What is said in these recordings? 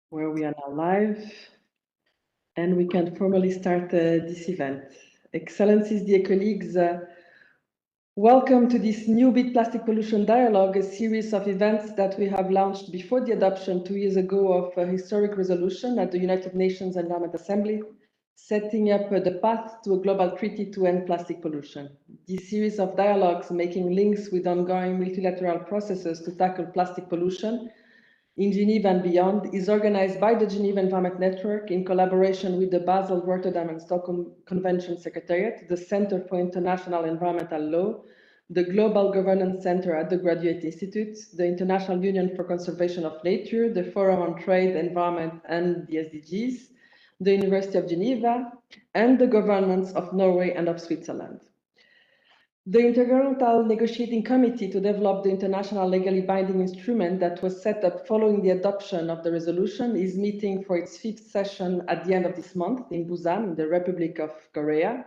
where we are now live, and we can formally start this event. Excellencies, dear colleagues, welcome to this new Big Plastic Pollution Dialogue, a series of events that we have launched before the adoption 2 years ago of a historic resolution at the United Nations Environment Assembly, setting up the path to a global treaty to end plastic pollution. This series of dialogues making links with ongoing multilateral processes to tackle plastic pollution in Geneva and beyond is organized by the Geneva Environment Network in collaboration with the Basel, Rotterdam and Stockholm Convention Secretariat, the Center for International Environmental Law, the Global Governance Center at the Graduate Institute, the International Union for Conservation of Nature, the Forum on Trade, Environment and the SDGs, the University of Geneva, and the governments of Norway and of Switzerland. The Intergovernmental Negotiating Committee to develop the international legally binding instrument that was set up following the adoption of the resolution is meeting for its 5th session at the end of this month in Busan, in the Republic of Korea.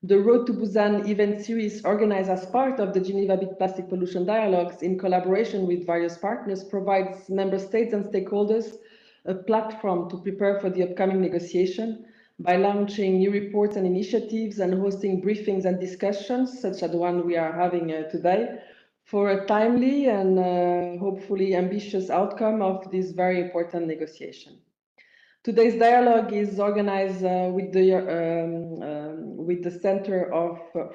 The Road to Busan event series organized as part of the Geneva Big Plastic Pollution Dialogues in collaboration with various partners provides member states and stakeholders a platform to prepare for the upcoming negotiation by launching new reports and initiatives and hosting briefings and discussions, such as the one we are having today, for a timely and hopefully ambitious outcome of this very important negotiation. Today's dialogue is organized with the Center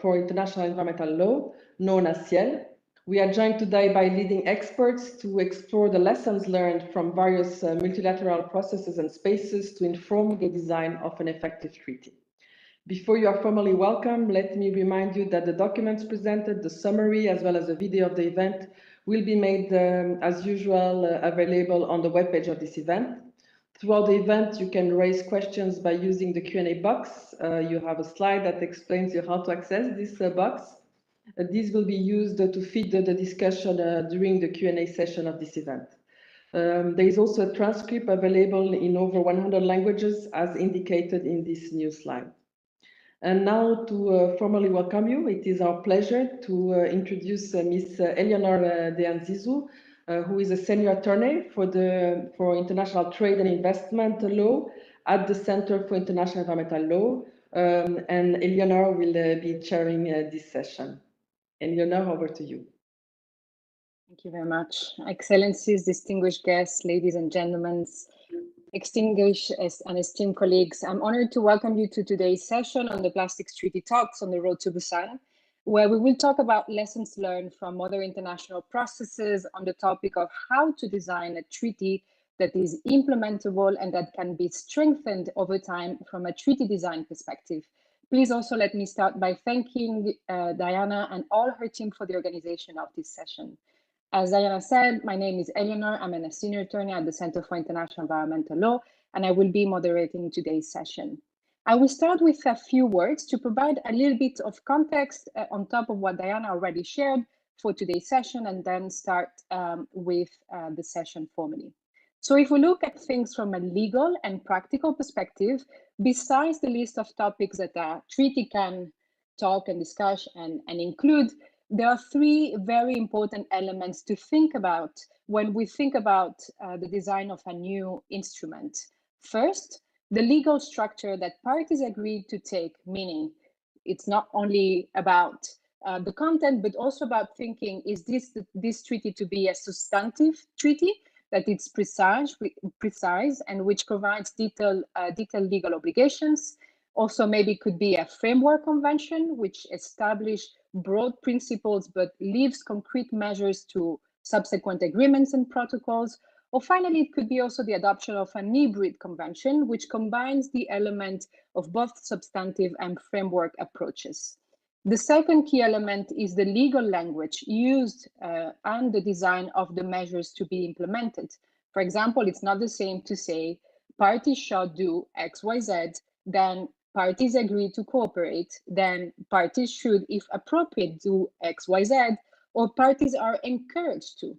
for International Environmental Law, known as CIEL. We are joined today by leading experts to explore the lessons learned from various multilateral processes and spaces to inform the design of an effective treaty. Before you are formally welcome, let me remind you that the documents presented, the summary, as well as a video of the event will be made, as usual, available on the webpage of this event. Throughout the event, you can raise questions by using the Q&A box. You have a slide that explains you how to access this box. This will be used to feed the discussion during the Q&A session of this event. There is also a transcript available in over 100 languages as indicated in this new slide. And now to formally welcome you, it is our pleasure to introduce Ms. Eleanor De Anzizu, who is a senior attorney for international trade and investment law at the Center for International Environmental Law. And Eleanor will be chairing this session. Eleanor, over to you. Thank you very much. Excellencies, distinguished guests, ladies and gentlemen, distinguished and esteemed colleagues, I'm honored to welcome you to today's session on the Plastics Treaty Talks on the Road to Busan, where we will talk about lessons learned from other international processes on the topic of how to design a treaty that is implementable and that can be strengthened over time from a treaty design perspective. Please also let me start by thanking Diana and all her team for the organization of this session. As Diana said, my name is Eleanor. I'm a senior attorney at the Center for International Environmental Law, and I will be moderating today's session. I will start with a few words to provide a little bit of context on top of what Diana already shared for today's session, and then start with the session formally. So if we look at things from a legal and practical perspective, besides the list of topics that a treaty can talk and discuss and include, there are three very important elements to think about when we think about the design of a new instrument. First, the legal structure that parties agreed to take, meaning it's not only about the content, but also about thinking, is this treaty to be a substantive treaty, that it's precise and which provides detailed legal obligations. Also, maybe it could be a framework convention, which establishes broad principles, but leaves concrete measures to subsequent agreements and protocols. Or finally, it could be also the adoption of an hybrid convention, which combines the element of both substantive and framework approaches. The second key element is the legal language used and the design of the measures to be implemented. For example, it's not the same to say parties shall do X, Y, Z, then parties agree to cooperate, then parties should, if appropriate, do X, Y, Z, or parties are encouraged to.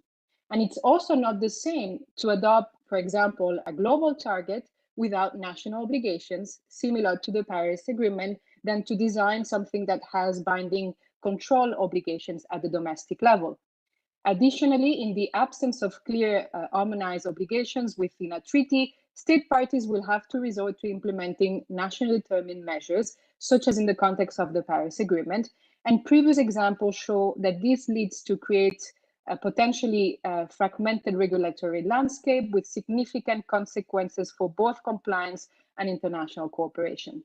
And it's also not the same to adopt, for example, a global target without national obligations, similar to the Paris Agreement, than to design something that has binding control obligations at the domestic level. Additionally, in the absence of clear harmonized obligations within a treaty, state parties will have to resort to implementing nationally determined measures, such as in the context of the Paris Agreement. And previous examples show that this leads to create a potentially fragmented regulatory landscape with significant consequences for both compliance and international cooperation.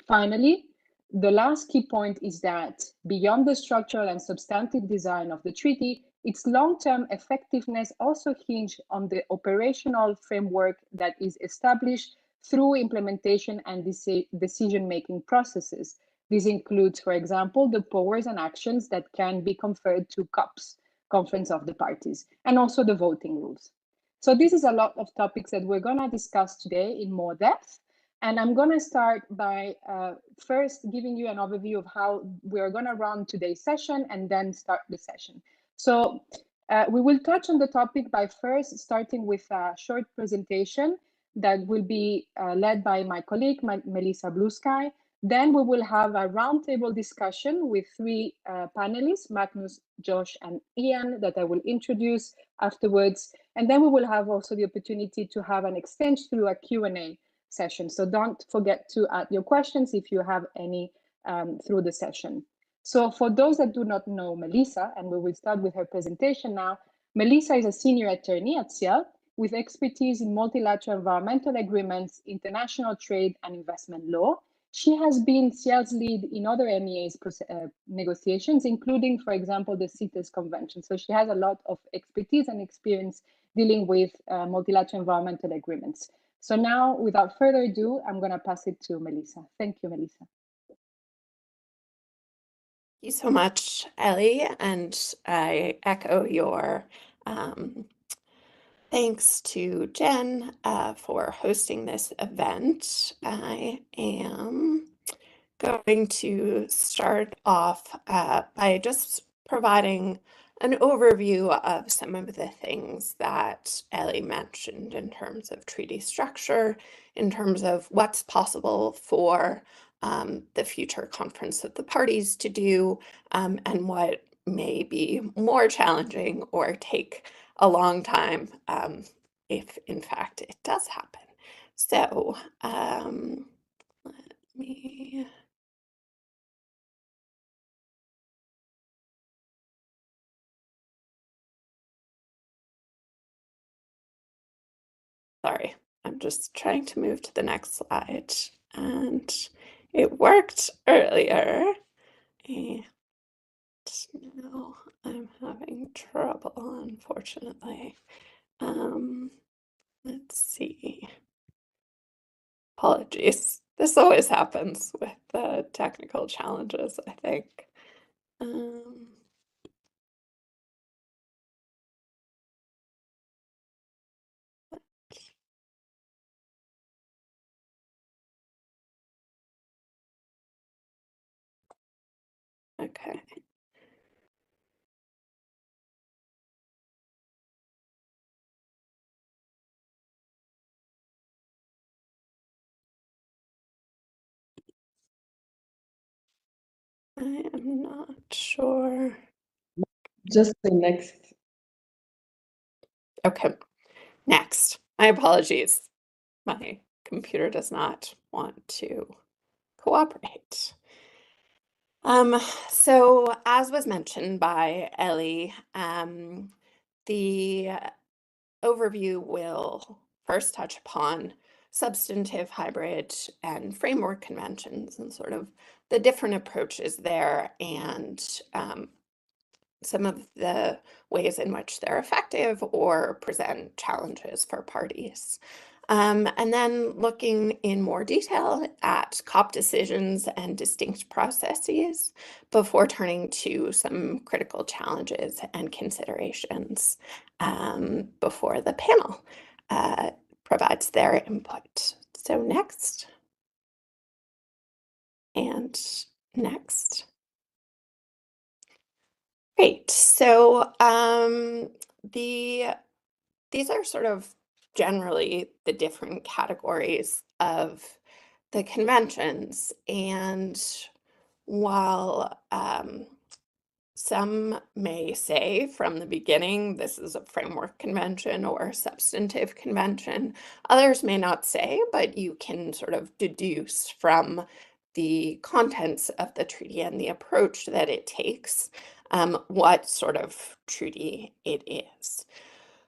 Finally, the last key point is that beyond the structural and substantive design of the treaty, its long-term effectiveness also hinges on the operational framework that is established through implementation and decision-making processes. This includes, for example, the powers and actions that can be conferred to COPs, Conference of the Parties, and also the voting rules. So this is a lot of topics that we're going to discuss today in more depth. And I'm going to start by first giving you an overview of how we're going to run today's session and then start the session. So we will touch on the topic by first starting with a short presentation that will be led by my colleague, Melissa Bluesky. Then we will have a roundtable discussion with three panelists, Magnus, Josh, and Ian, that I will introduce afterwards. And then we will have also the opportunity to have an exchange through a Q&A session. So don't forget to add your questions if you have any through the session. So for those that do not know Melissa, and we will start with her presentation now, Melissa is a senior attorney at CIEL with expertise in multilateral environmental agreements, international trade, and investment law. She has been CIEL's lead in other MEA's negotiations, including, for example, the CITES Convention. So she has a lot of expertise and experience dealing with multilateral environmental agreements. So now, without further ado, I'm going to pass it to Melissa. Thank you, Melissa. Thank you so much, Ellie, and I echo your thanks to Jen for hosting this event. I am going to start off by just providing an overview of some of the things that Ellie mentioned in terms of treaty structure, in terms of what's possible for the future conference of the parties to do, and what may be more challenging or take a long time if in fact it does happen. So let me... Sorry, I'm just trying to move to the next slide, and it worked earlier, and now I'm having trouble, unfortunately. Let's see. Apologies. This always happens with the technical challenges, I think. Okay. I am not sure. Just the next. Okay, next. My apologies. My computer does not want to cooperate. So as was mentioned by Ellie, the overview will first touch upon substantive, hybrid, and framework conventions and sort of the different approaches there and some of the ways in which they're effective or present challenges for parties. And then looking in more detail at COP decisions and distinct processes before turning to some critical challenges and considerations before the panel provides their input. So next. And next. Great. So these are sort of generally the different categories of the conventions. And while some may say from the beginning, this is a framework convention or a substantive convention. Others may not say, but you can sort of deduce from the contents of the treaty and the approach that it takes what sort of treaty it is.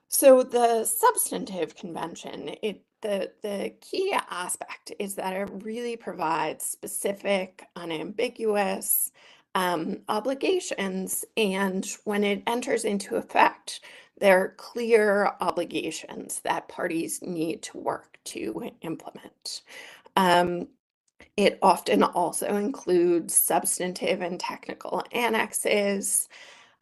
So the substantive convention, the key aspect is that it really provides specific, unambiguous obligations, and when it enters into effect, there are clear obligations that parties need to work to implement. It often also includes substantive and technical annexes.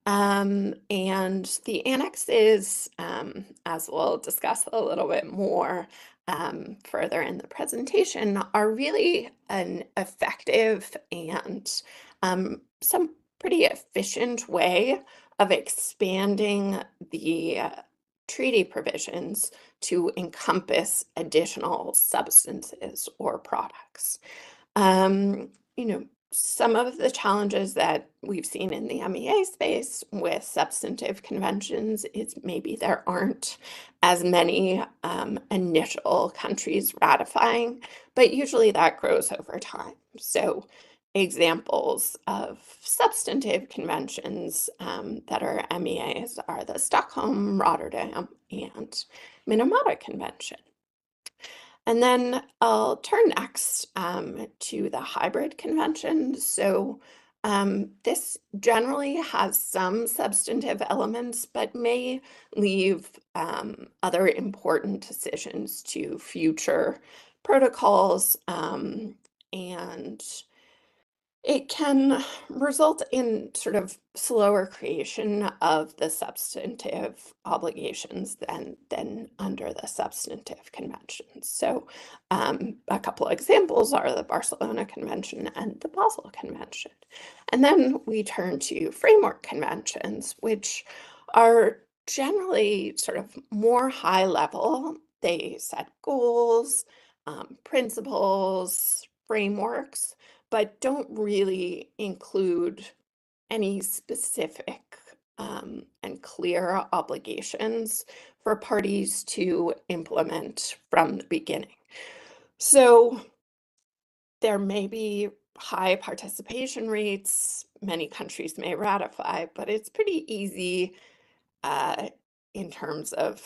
And the annexes, as we'll discuss a little bit more further in the presentation, are really an effective and some pretty efficient way of expanding the treaty provisions to encompass additional substances or products. You know, some of the challenges that we've seen in the MEA space with substantive conventions is maybe there aren't as many initial countries ratifying, but usually that grows over time. So examples of substantive conventions that are MEAs are the Stockholm, Rotterdam, and Minamata Convention. And then I'll turn next to the hybrid convention. So this generally has some substantive elements, but may leave other important decisions to future protocols, and it can result in sort of slower creation of the substantive obligations than under the substantive conventions. So a couple of examples are the Barcelona Convention and the Basel Convention. And then we turn to framework conventions, which are generally sort of more high level. They set goals, principles, frameworks, but don't really include any specific and clear obligations for parties to implement from the beginning. So there may be high participation rates, many countries may ratify, but it's pretty easy in terms of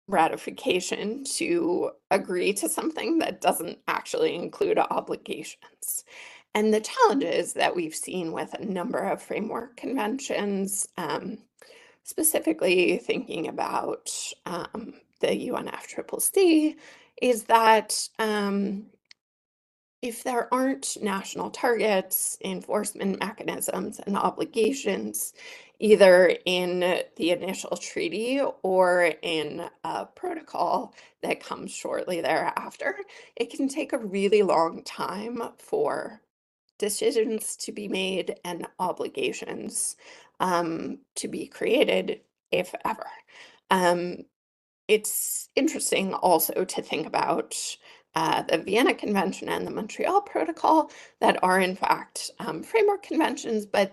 ratification to agree to something that doesn't actually include obligations. And the challenges that we've seen with a number of framework conventions, specifically thinking about the UNFCCC, is that if there aren't national targets, enforcement mechanisms, and obligations, either in the initial treaty or in a protocol that comes shortly thereafter, it can take a really long time for decisions to be made and obligations to be created, if ever. It's interesting also to think about the Vienna Convention and the Montreal Protocol that are in fact framework conventions, but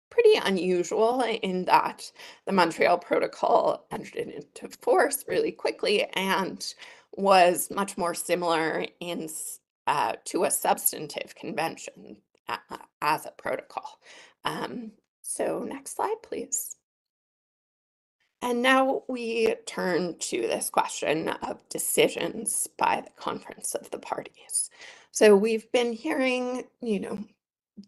pretty unusual in that the Montreal Protocol entered into force really quickly and was much more similar in to a substantive convention as a protocol. So next slide, please. And now we turn to this question of decisions by the Conference of the Parties. So we've been hearing,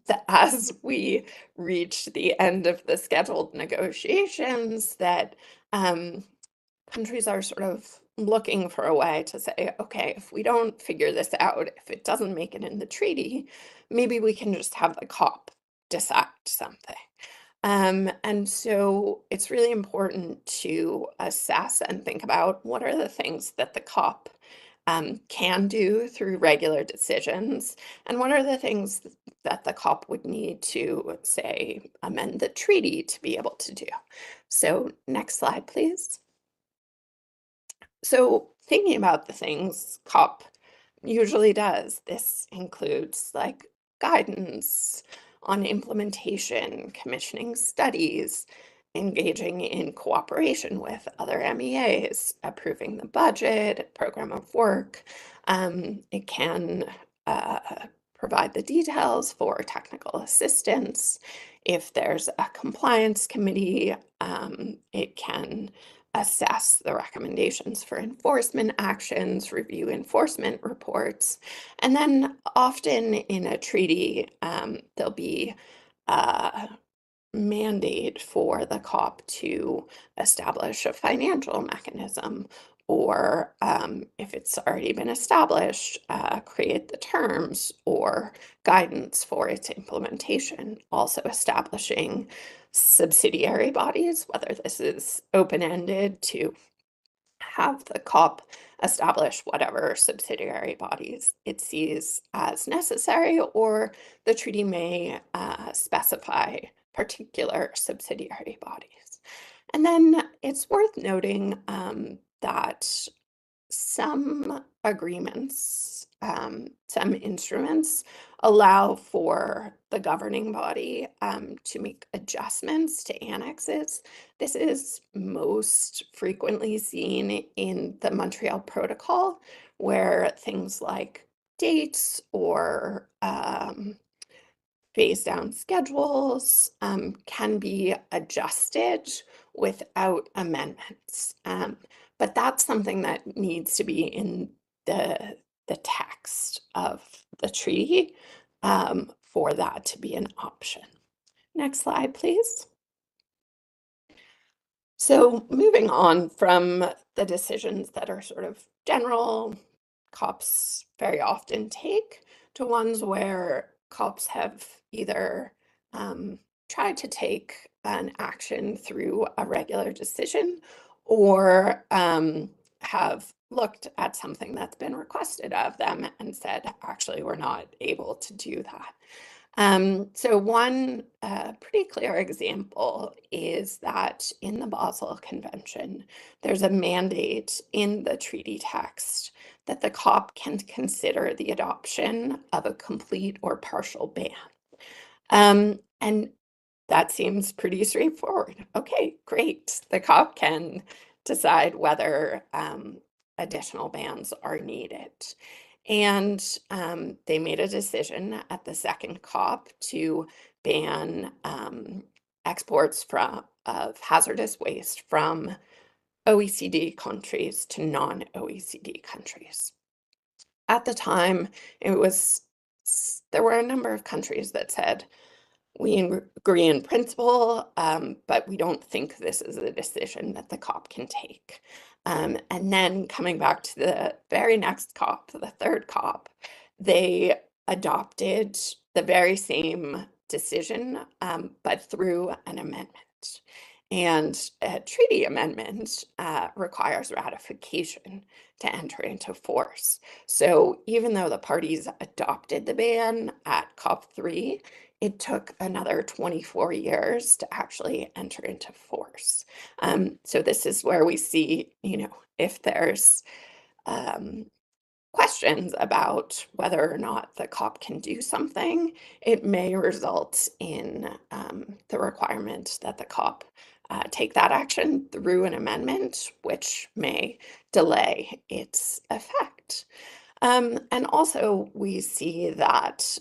that as we reach the end of the scheduled negotiations, that countries are sort of looking for a way to say, okay, if we don't figure this out, if it doesn't make it in the treaty, maybe we can just have the COP decide something. And so it's really important to assess and think about what are the things that the COP can do through regular decisions, and what are the things that the COP would need to, say, amend the treaty to be able to do. So next slide, please. So thinking about the things COP usually does, this includes like guidance, on implementation, commissioning studies, engaging in cooperation with other MEAs, approving the budget, program of work. It can provide the details for technical assistance. If there's a compliance committee, it can assess the recommendations for enforcement actions, review enforcement reports, and then often in a treaty, there'll be a mandate for the COP to establish a financial mechanism, or if it's already been established, create the terms or guidance for its implementation. Also establishing subsidiary bodies, whether this is open-ended to have the COP establish whatever subsidiary bodies it sees as necessary, or the treaty may specify particular subsidiary bodies. And then it's worth noting that some agreements, some instruments allow for the governing body to make adjustments to annexes. This is most frequently seen in the Montreal Protocol, where things like dates or phase down schedules can be adjusted without amendments. But that's something that needs to be in the text of the treaty for that to be an option. Next slide, please. So moving on from the decisions that are sort of general, COPs very often take, to ones where COPs have either tried to take an action through a regular decision, or have looked at something that's been requested of them and said, actually, we're not able to do that. So one pretty clear example is that in the Basel Convention, there's a mandate in the treaty text that the COP can consider the adoption of a complete or partial ban. And that seems pretty straightforward. Okay, great. The COP can decide whether additional bans are needed. And they made a decision at the second COP to ban exports of hazardous waste from OECD countries to non-OECD countries. At the time, there were a number of countries that said, we agree in principle, but we don't think this is a decision that the COP can take. And then coming back to the very next COP, the third COP, they adopted the very same decision, but through an amendment. And a treaty amendment requires ratification to enter into force. So even though the parties adopted the ban at COP3, it took another 24 years to actually enter into force. So this is where we see, if there's questions about whether or not the COP can do something, it may result in the requirement that the COP take that action through an amendment, which may delay its effect. And also we see that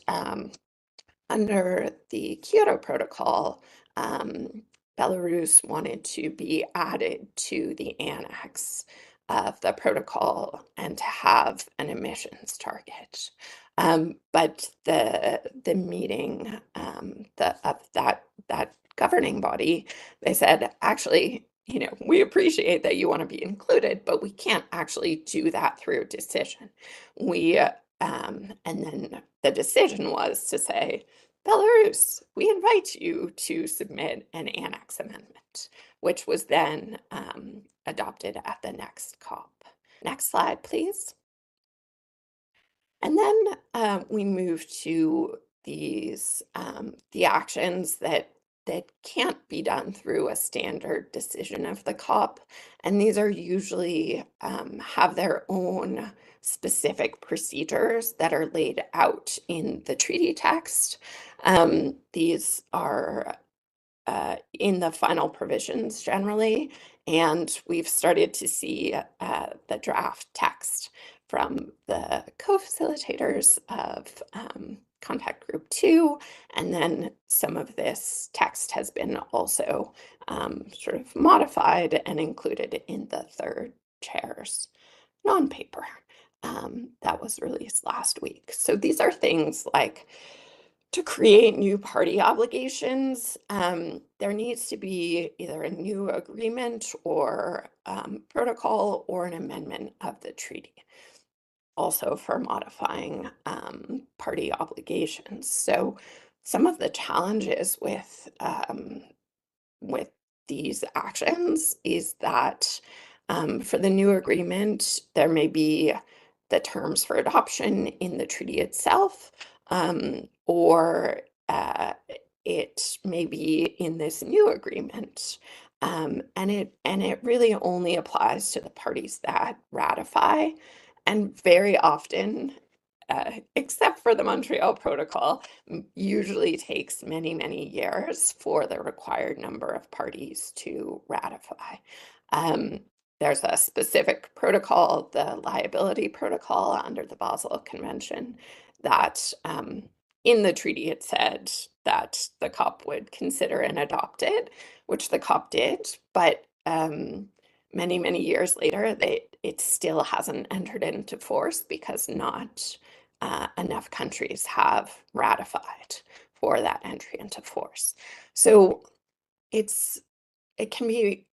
under the Kyoto Protocol, Belarus wanted to be added to the annex of the protocol and to have an emissions target. But the meeting of that governing body, they said, actually, we appreciate that you want to be included, but we can't actually do that through a decision. And then the decision was to say, Belarus, we invite you to submit an annex amendment, which was then adopted at the next COP. Next slide, please. And then we move to these the actions that that can't be done through a standard decision of the COP. And these are usually have their own specific procedures that are laid out in the treaty text. These are in the final provisions generally, and we've started to see the draft text from the co-facilitators of Contact Group 2, and then some of this text has been also sort of modified and included in the third chair's non-paper that was released last week. So these are things like, to create new party obligations, there needs to be either a new agreement or protocol or an amendment of the treaty. Also for modifying party obligations. So some of the challenges with these actions is that for the new agreement, there may be the terms for adoption in the treaty itself, or it may be in this new agreement. And it really only applies to the parties that ratify, and very often, except for the Montreal Protocol, usually takes many, many years for the required number of parties to ratify. There's a specific protocol, the liability protocol under the Basel Convention, that in the treaty it said that the COP would consider and adopt it, which the COP did, but many, many years later, it still hasn't entered into force because not enough countries have ratified for that entry into force. So it can be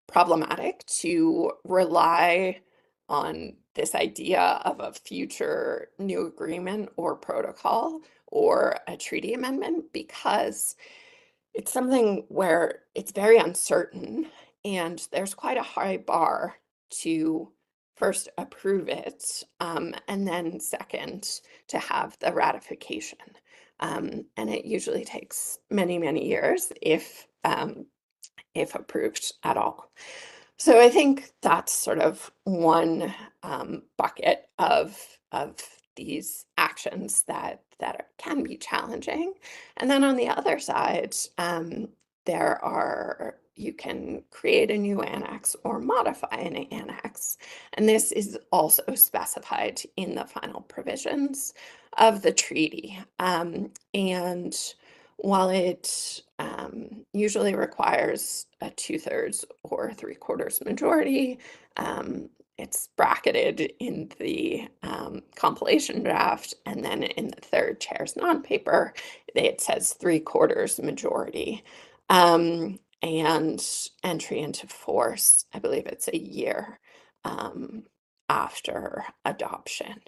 problematic to rely on this idea of a future new agreement or protocol or a treaty amendment, because it's something where it's very uncertain and there's quite a high bar to first approve it, and then second to have the ratification. And it usually takes many, many years if approved at all. So I think that's sort of one bucket of these actions that can be challenging. And then on the other side, you can create a new annex or modify an annex. And this is also specified in the final provisions of the treaty. And while it usually requires a 2/3 or 3/4 majority, it's bracketed in the compilation draft, and then in the third chair's non-paper, it says 3/4 majority. And entry into force, I believe it's a year after adoption.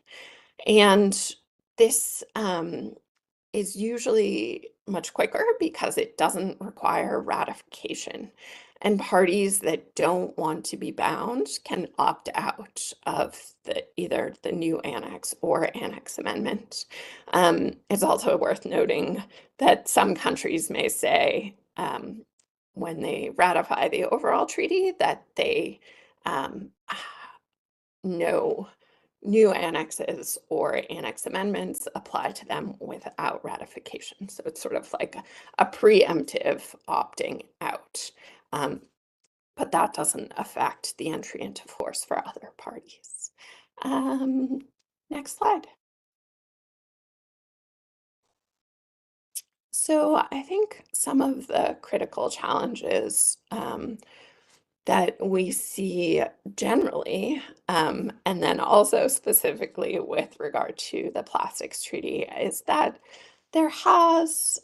And this is usually much quicker because it doesn't require ratification. And parties that don't want to be bound can opt out of either the new annex or annex amendment. It's also worth noting that some countries may say, when they ratify the overall treaty, that they no new annexes or annex amendments apply to them without ratification. So it's sort of like a preemptive opting out. But that doesn't affect the entry into force for other parties. Next slide. So I think some of the critical challenges that we see generally, and then also specifically with regard to the plastics treaty, is that there's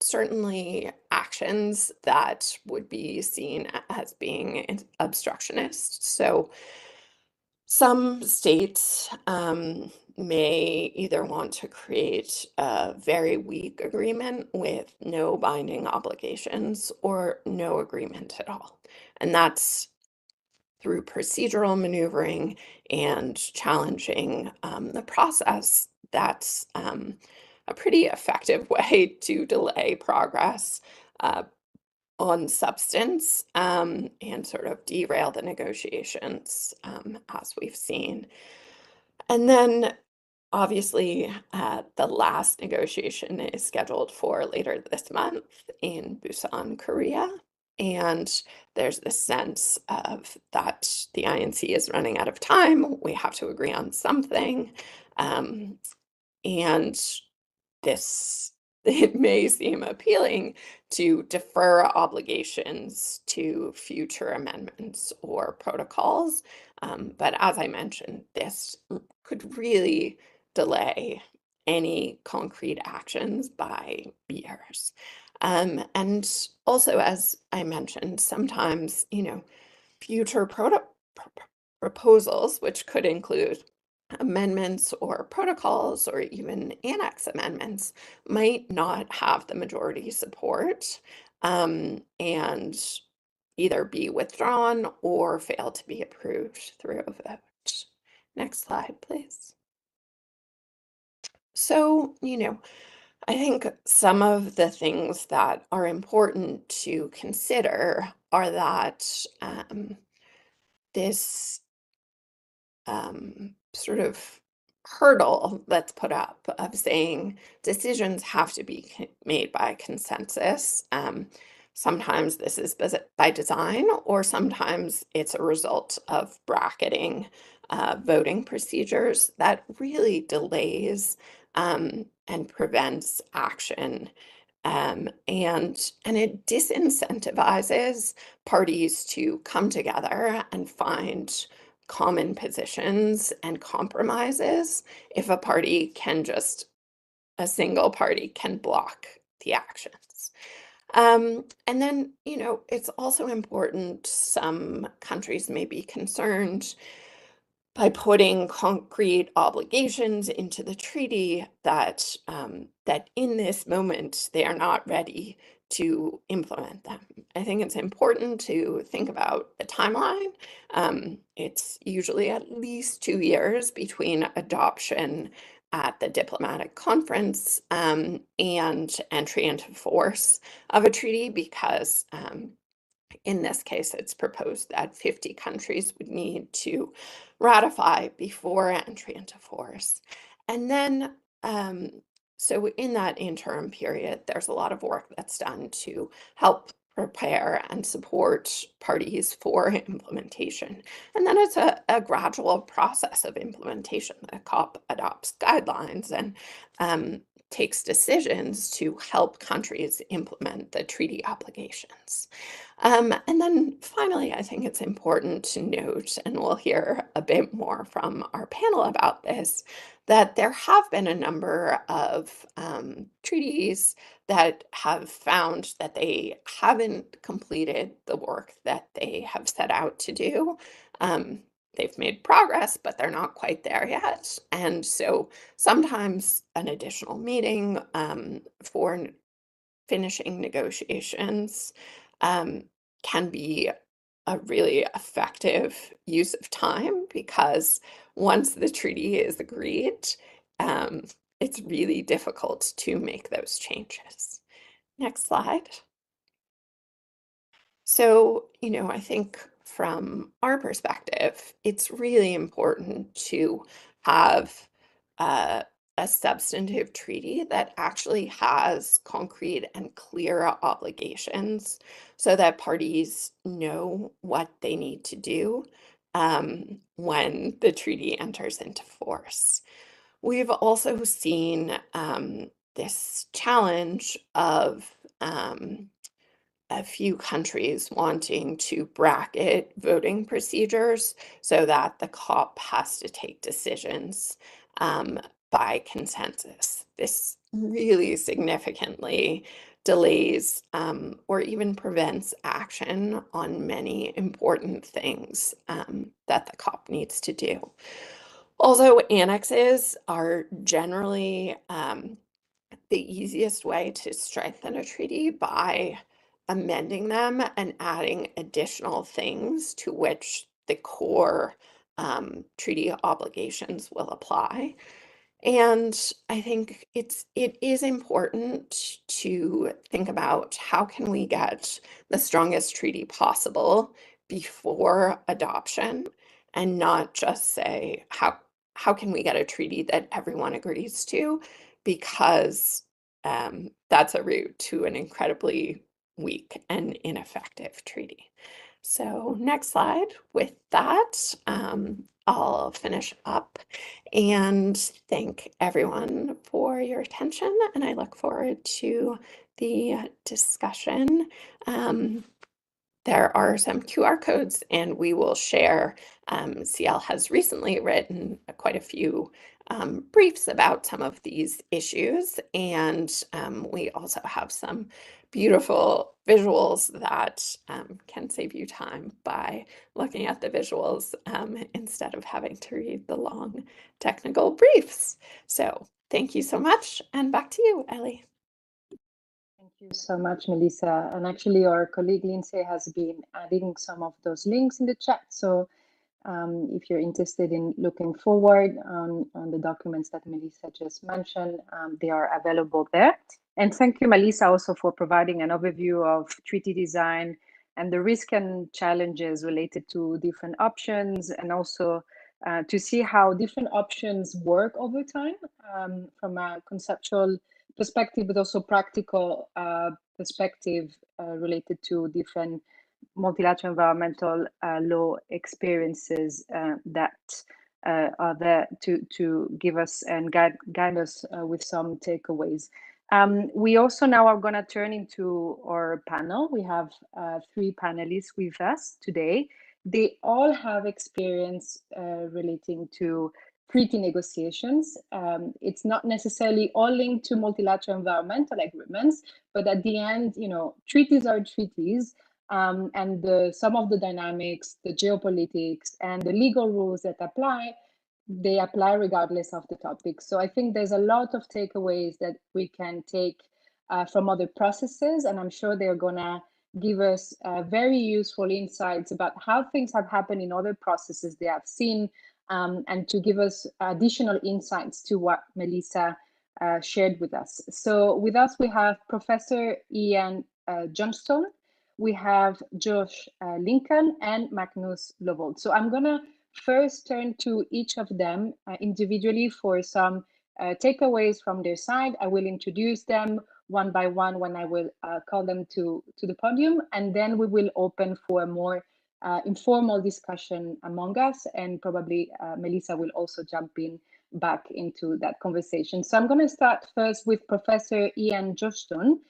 certainly actions that would be seen as being obstructionist. So some states may either want to create a very weak agreement with no binding obligations or no agreement at all. And that's through procedural maneuvering and challenging the process that's a pretty effective way to delay progress on substance and sort of derail the negotiations, as we've seen. And then obviously, the last negotiation is scheduled for later this month in Busan, Korea. And there's this sense of that the INC is running out of time. We have to agree on something. And this, it may seem appealing to defer obligations to future amendments or protocols. But as I mentioned, this could really delay any concrete actions by years. And also, as I mentioned, sometimes, future proposals, which could include amendments or protocols or even annex amendments, might not have the majority support and either be withdrawn or fail to be approved through a vote. Next slide, please. So, I think some of the things that are important to consider are that this sort of hurdle that's put up of saying decisions have to be made by consensus. Sometimes this is by design, or sometimes it's a result of bracketing voting procedures that really delays and prevents action. And it disincentivizes parties to come together and find common positions and compromises if a single party can block the actions. And then, it's also important, some countries may be concerned by putting concrete obligations into the treaty that in this moment they are not ready to implement them. I think it's important to think about the timeline. It's usually at least 2 years between adoption at the diplomatic conference and entry into force of a treaty, because in this case, it's proposed that 50 countries would need to ratify before entry into force. And then, so in that interim period, there's a lot of work that's done to help prepare and support parties for implementation. And then it's a gradual process of implementation. The COP adopts guidelines and takes decisions to help countries implement the treaty obligations. And then finally, I think it's important to note, and we'll hear a bit more from our panel about this, that there have been a number of treaties that have found that they haven't completed the work that they have set out to do. They've made progress, but they're not quite there yet. And so sometimes an additional meeting for finishing negotiations can be a really effective use of time, because once the treaty is agreed, it's really difficult to make those changes. Next slide. So, I think from our perspective, it's really important to have a substantive treaty that actually has concrete and clear obligations so that parties know what they need to do when the treaty enters into force. We've also seen this challenge of a few countries wanting to bracket voting procedures so that the COP has to take decisions by consensus. This really significantly delays or even prevents action on many important things that the COP needs to do. Also, annexes are generally the easiest way to strengthen a treaty by amending them and adding additional things to which the core treaty obligations will apply. And I think it is important to think about how can we get the strongest treaty possible before adoption, and not just say how can we get a treaty that everyone agrees to, because that's a route to an incredibly weak and ineffective treaty. So next slide. With that, I'll finish up and thank everyone for your attention, and I look forward to the discussion. There are some QR codes, and we will share. CL has recently written quite a few briefs about some of these issues, and we also have some beautiful visuals that can save you time by looking at the visuals instead of having to read the long technical briefs. So thank you so much, and back to you, Ellie. Thank you so much, Melissa. And actually, our colleague Lindsay has been adding some of those links in the chat. So if you're interested in looking forward on the documents that Melissa just mentioned, they are available there. And thank you, Melissa, also for providing an overview of treaty design and the risk and challenges related to different options, and also to see how different options work over time from a conceptual perspective, but also practical perspective related to different multilateral environmental law experiences that are there to give us and guide us with some takeaways. We also now are going to turn into our panel. We have 3 panelists with us today. They all have experience relating to treaty negotiations. It's not necessarily all linked to multilateral environmental agreements, but at the end, you know, treaties are treaties, and some of the dynamics, the geopolitics, and the legal rules that apply, they apply regardless of the topic. So I think there's a lot of takeaways that we can take from other processes, and I'm sure they're gonna give us very useful insights about how things have happened in other processes they have seen, and to give us additional insights to what Melissa shared with us. So with us, we have Professor Ian Johnstone, we have Josh Lincoln, and Magnus Lovold. So I'm gonna first turn to each of them individually for some takeaways from their side. I will introduce them one by one when I will call them to the podium, and then we will open for a more informal discussion among us, and probably Melissa will also jump in back into that conversation. So I'm going to start first with Professor Ian Johnstone.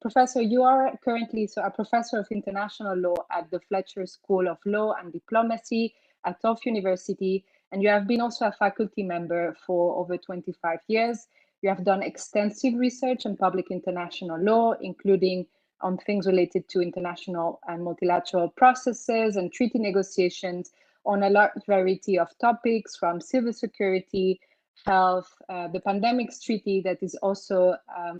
Professor, you are currently a professor of international law at the Fletcher School of Law and Diplomacy at Tufts University, and you have been also a faculty member for over 25 years. You have done extensive research on public international law, including on things related to international and multilateral processes and treaty negotiations on a large variety of topics, from civil security, health, the pandemics treaty that is also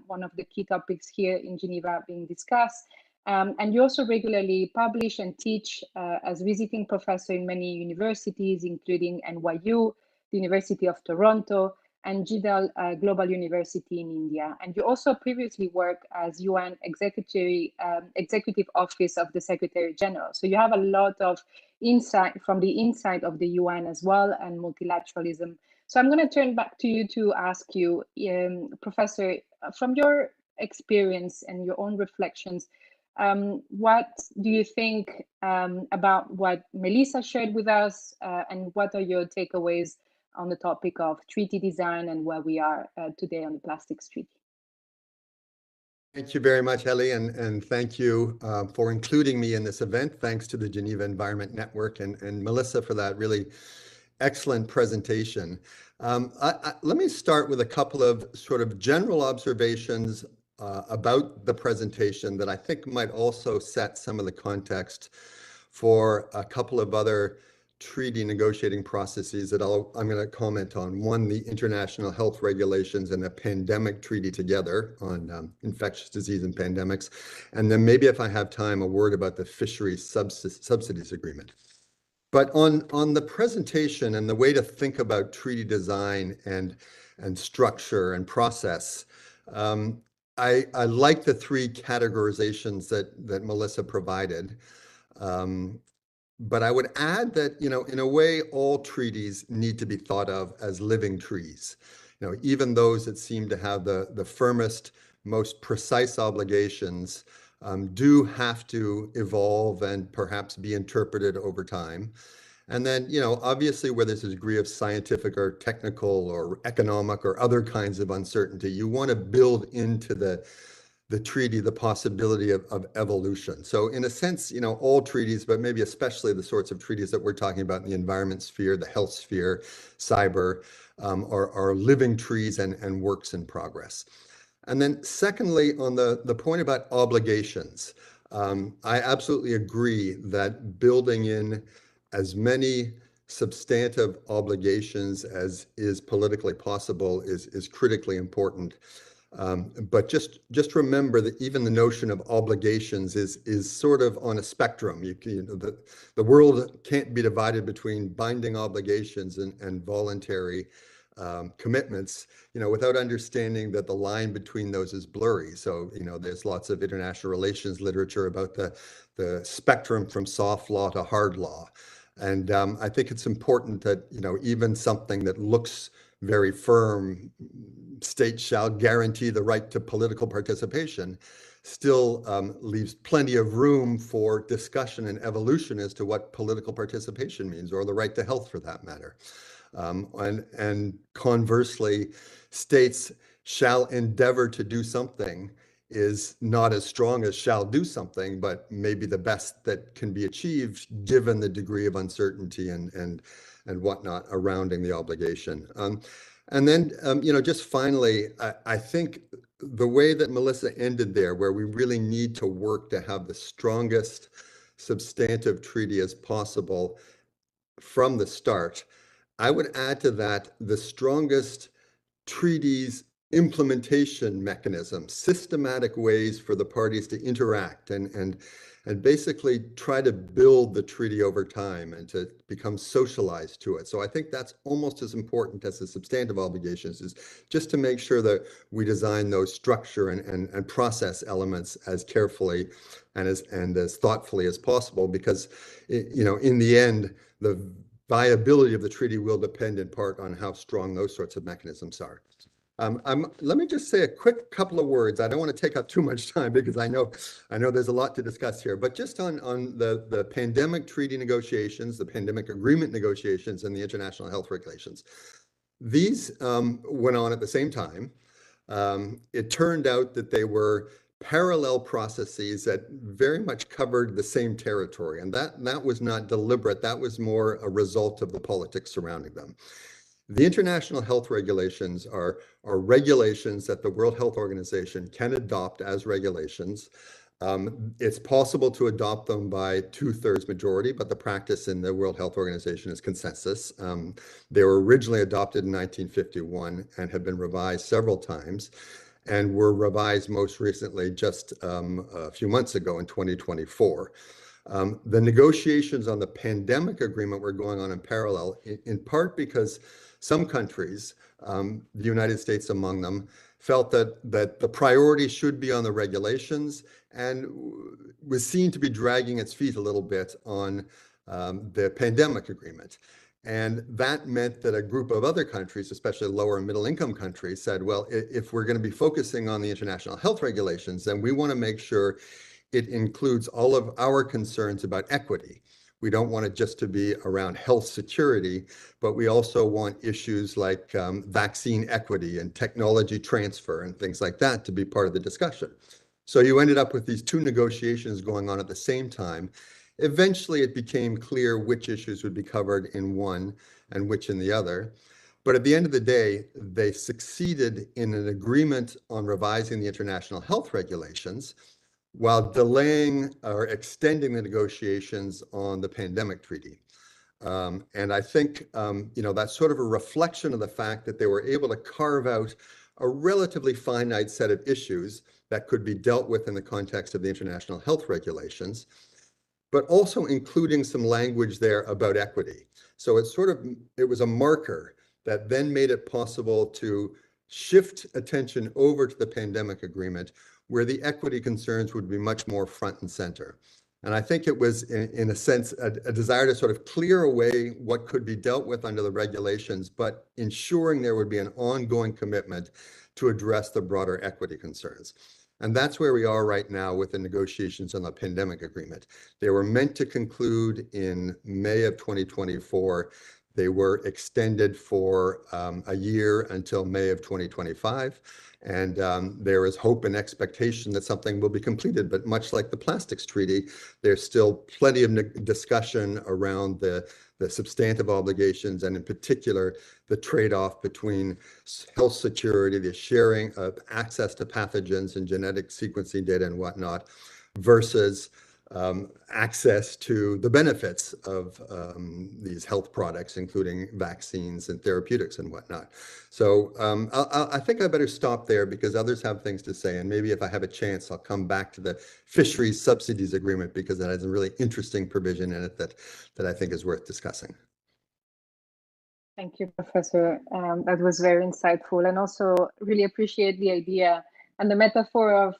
one of the key topics here in Geneva being discussed. And you also regularly publish and teach as visiting professor in many universities, including NYU, the University of Toronto, and Jindal Global University in India. And you also previously worked as UN Executive Office of the Secretary General. So you have a lot of insight from the inside of the UN as well, and multilateralism. So I'm going to turn back to you to ask you, Professor, from your experience and your own reflections, what do you think about what Melissa shared with us, and what are your takeaways on the topic of treaty design and where we are today on the plastics treaty? Thank you very much, Ellie, and thank you for including me in this event. Thanks to the Geneva Environment Network and Melissa for that really excellent presentation. Let me start with a couple of sort of general observations about the presentation that I think might also set some of the context for a couple of other treaty negotiating processes that I'm going to comment on. One, the international health regulations and the pandemic treaty together on infectious disease and pandemics. And then maybe if I have time, a word about the fisheries subsidies agreement. But on the presentation and the way to think about treaty design and and structure and process. I like the three categorizations that Melissa provided. But I would add that, in a way, all treaties need to be thought of as living trees. Even those that seem to have the firmest, most precise obligations do have to evolve and perhaps be interpreted over time. And then, obviously, where there's a degree of scientific or technical or economic or other kinds of uncertainty, you want to build into the treaty the possibility of evolution. So in a sense, all treaties, but maybe especially the sorts of treaties that we're talking about in the environment sphere, the health sphere, cyber, are living trees and works in progress. And then secondly, on the point about obligations, I absolutely agree that building in as many substantive obligations as is politically possible is critically important. But just remember that even the notion of obligations is sort of on a spectrum. The world can't be divided between binding obligations and voluntary commitments, without understanding that the line between those is blurry. So, there's lots of international relations literature about the spectrum from soft law to hard law. And I think it's important that, even something that looks very firm, states shall guarantee the right to political participation, still leaves plenty of room for discussion and evolution as to what political participation means, or the right to health for that matter. And conversely, states shall endeavor to do something is not as strong as shall do something, but maybe the best that can be achieved given the degree of uncertainty and whatnot surrounding the obligation. And then, just finally, I think the way that Melissa ended there, where we really need to work to have the strongest substantive treaty as possible from the start, I would add to that the strongest treaties implementation mechanisms, systematic ways for the parties to interact and basically try to build the treaty over time and to become socialized to it. So I think that's almost as important as the substantive obligations, is just to make sure that we design those structure and process elements as carefully and as thoughtfully as possible, because in the end, the viability of the treaty will depend in part on how strong those sorts of mechanisms are. Let me just say a quick couple of words. I don't want to take up too much time because I know there's a lot to discuss here, but just on the pandemic treaty negotiations, the pandemic agreement negotiations, and the international health regulations. These went on at the same time. It turned out that they were parallel processes that very much covered the same territory, and that was not deliberate. That was more a result of the politics surrounding them. The international health regulations are regulations that the World Health Organization can adopt as regulations. It's possible to adopt them by 2/3 majority, but the practice in the World Health Organization is consensus. They were originally adopted in 1951 and have been revised several times, and were revised most recently just a few months ago in 2024. The negotiations on the pandemic agreement were going on in parallel, in part because some countries, the United States among them, felt that the priority should be on the regulations, and was seen to be dragging its feet a little bit on the pandemic agreement. And that meant that a group of other countries, especially lower and middle income countries, said, well, if we're going to be focusing on the international health regulations, then we want to make sure it includes all of our concerns about equity. We don't want it just to be around health security, but we also want issues like vaccine equity and technology transfer and things like that to be part of the discussion. So you ended up with these two negotiations going on at the same time. Eventually, it became clear which issues would be covered in one and which in the other. But at the end of the day, they succeeded in an agreement on revising the international health regulations, while delaying or extending the negotiations on the pandemic treaty. And I think, that's sort of a reflection of the fact that they were able to carve out a relatively finite set of issues that could be dealt with in the context of the international health regulations, but also including some language there about equity. So it was a marker that then made it possible to shift attention over to the pandemic agreement, where the equity concerns would be much more front and center. And I think it was, in a sense, a desire to sort of clear away what could be dealt with under the regulations, but ensuring there would be an ongoing commitment to address the broader equity concerns. And that's where we are right now with the negotiations on the pandemic agreement. They were meant to conclude in May of 2024. They were extended for a year until May of 2025. And there is hope and expectation that something will be completed. But much like the Plastics Treaty, there's still plenty of discussion around the substantive obligations, and in particular, the trade-off between health security, the sharing of access to pathogens and genetic sequencing data and whatnot, versus access to the benefits of these health products, including vaccines and therapeutics and whatnot. So I think I better stop there because others have things to say. And maybe if I have a chance, I'll come back to the fisheries subsidies agreement because that has a really interesting provision in it that I think is worth discussing. Thank you, Professor. That was very insightful, and also really appreciate the idea and the metaphor of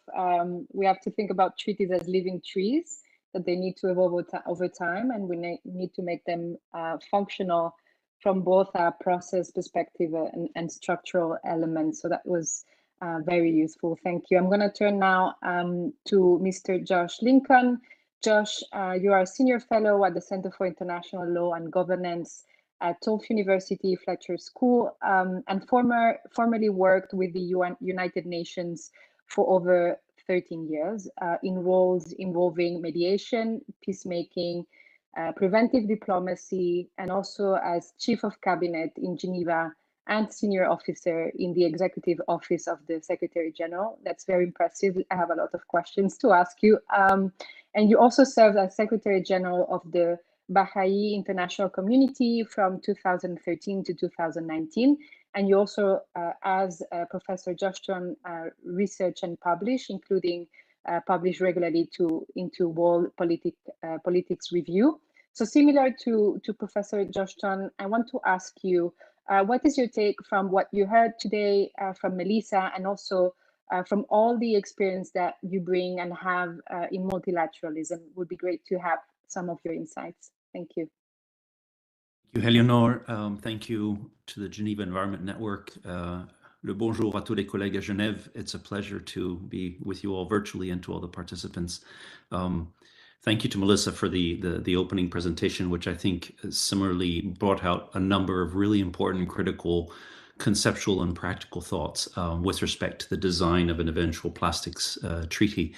we have to think about treaties as living trees, that they need to evolve over time, and we need to make them functional from both a process perspective and structural elements. So that was very useful. Thank you. I'm going to turn now to Mr. Josh Lincoln. Josh, you are a senior fellow at the Center for International Law and Governance at Tulane University Fletcher School, and formerly worked with the United Nations for over 13 years in roles involving mediation, peacemaking, preventive diplomacy, and also as Chief of Cabinet in Geneva and Senior Officer in the Executive Office of the Secretary General. That's very impressive. I have a lot of questions to ask you. And you also served as Secretary General of the Baha'i International Community from 2013 to 2019. And you also, as Professor Josh John, research and publish, including publish regularly into World Politics Review. So similar to Professor Josh John, I want to ask you, what is your take from what you heard today from Melissa, and also from all the experience that you bring and have in multilateralism? Would be great to have some of your insights. Thank you. Thank you, Eleonore. Thank you to the Geneva Environment Network. Le bonjour à tous les collègues à Genève. It's a pleasure to be with you all virtually, and to all the participants. Thank you to Melissa for the opening presentation, which I think similarly brought out a number of really important, critical, conceptual and practical thoughts with respect to the design of an eventual plastics treaty.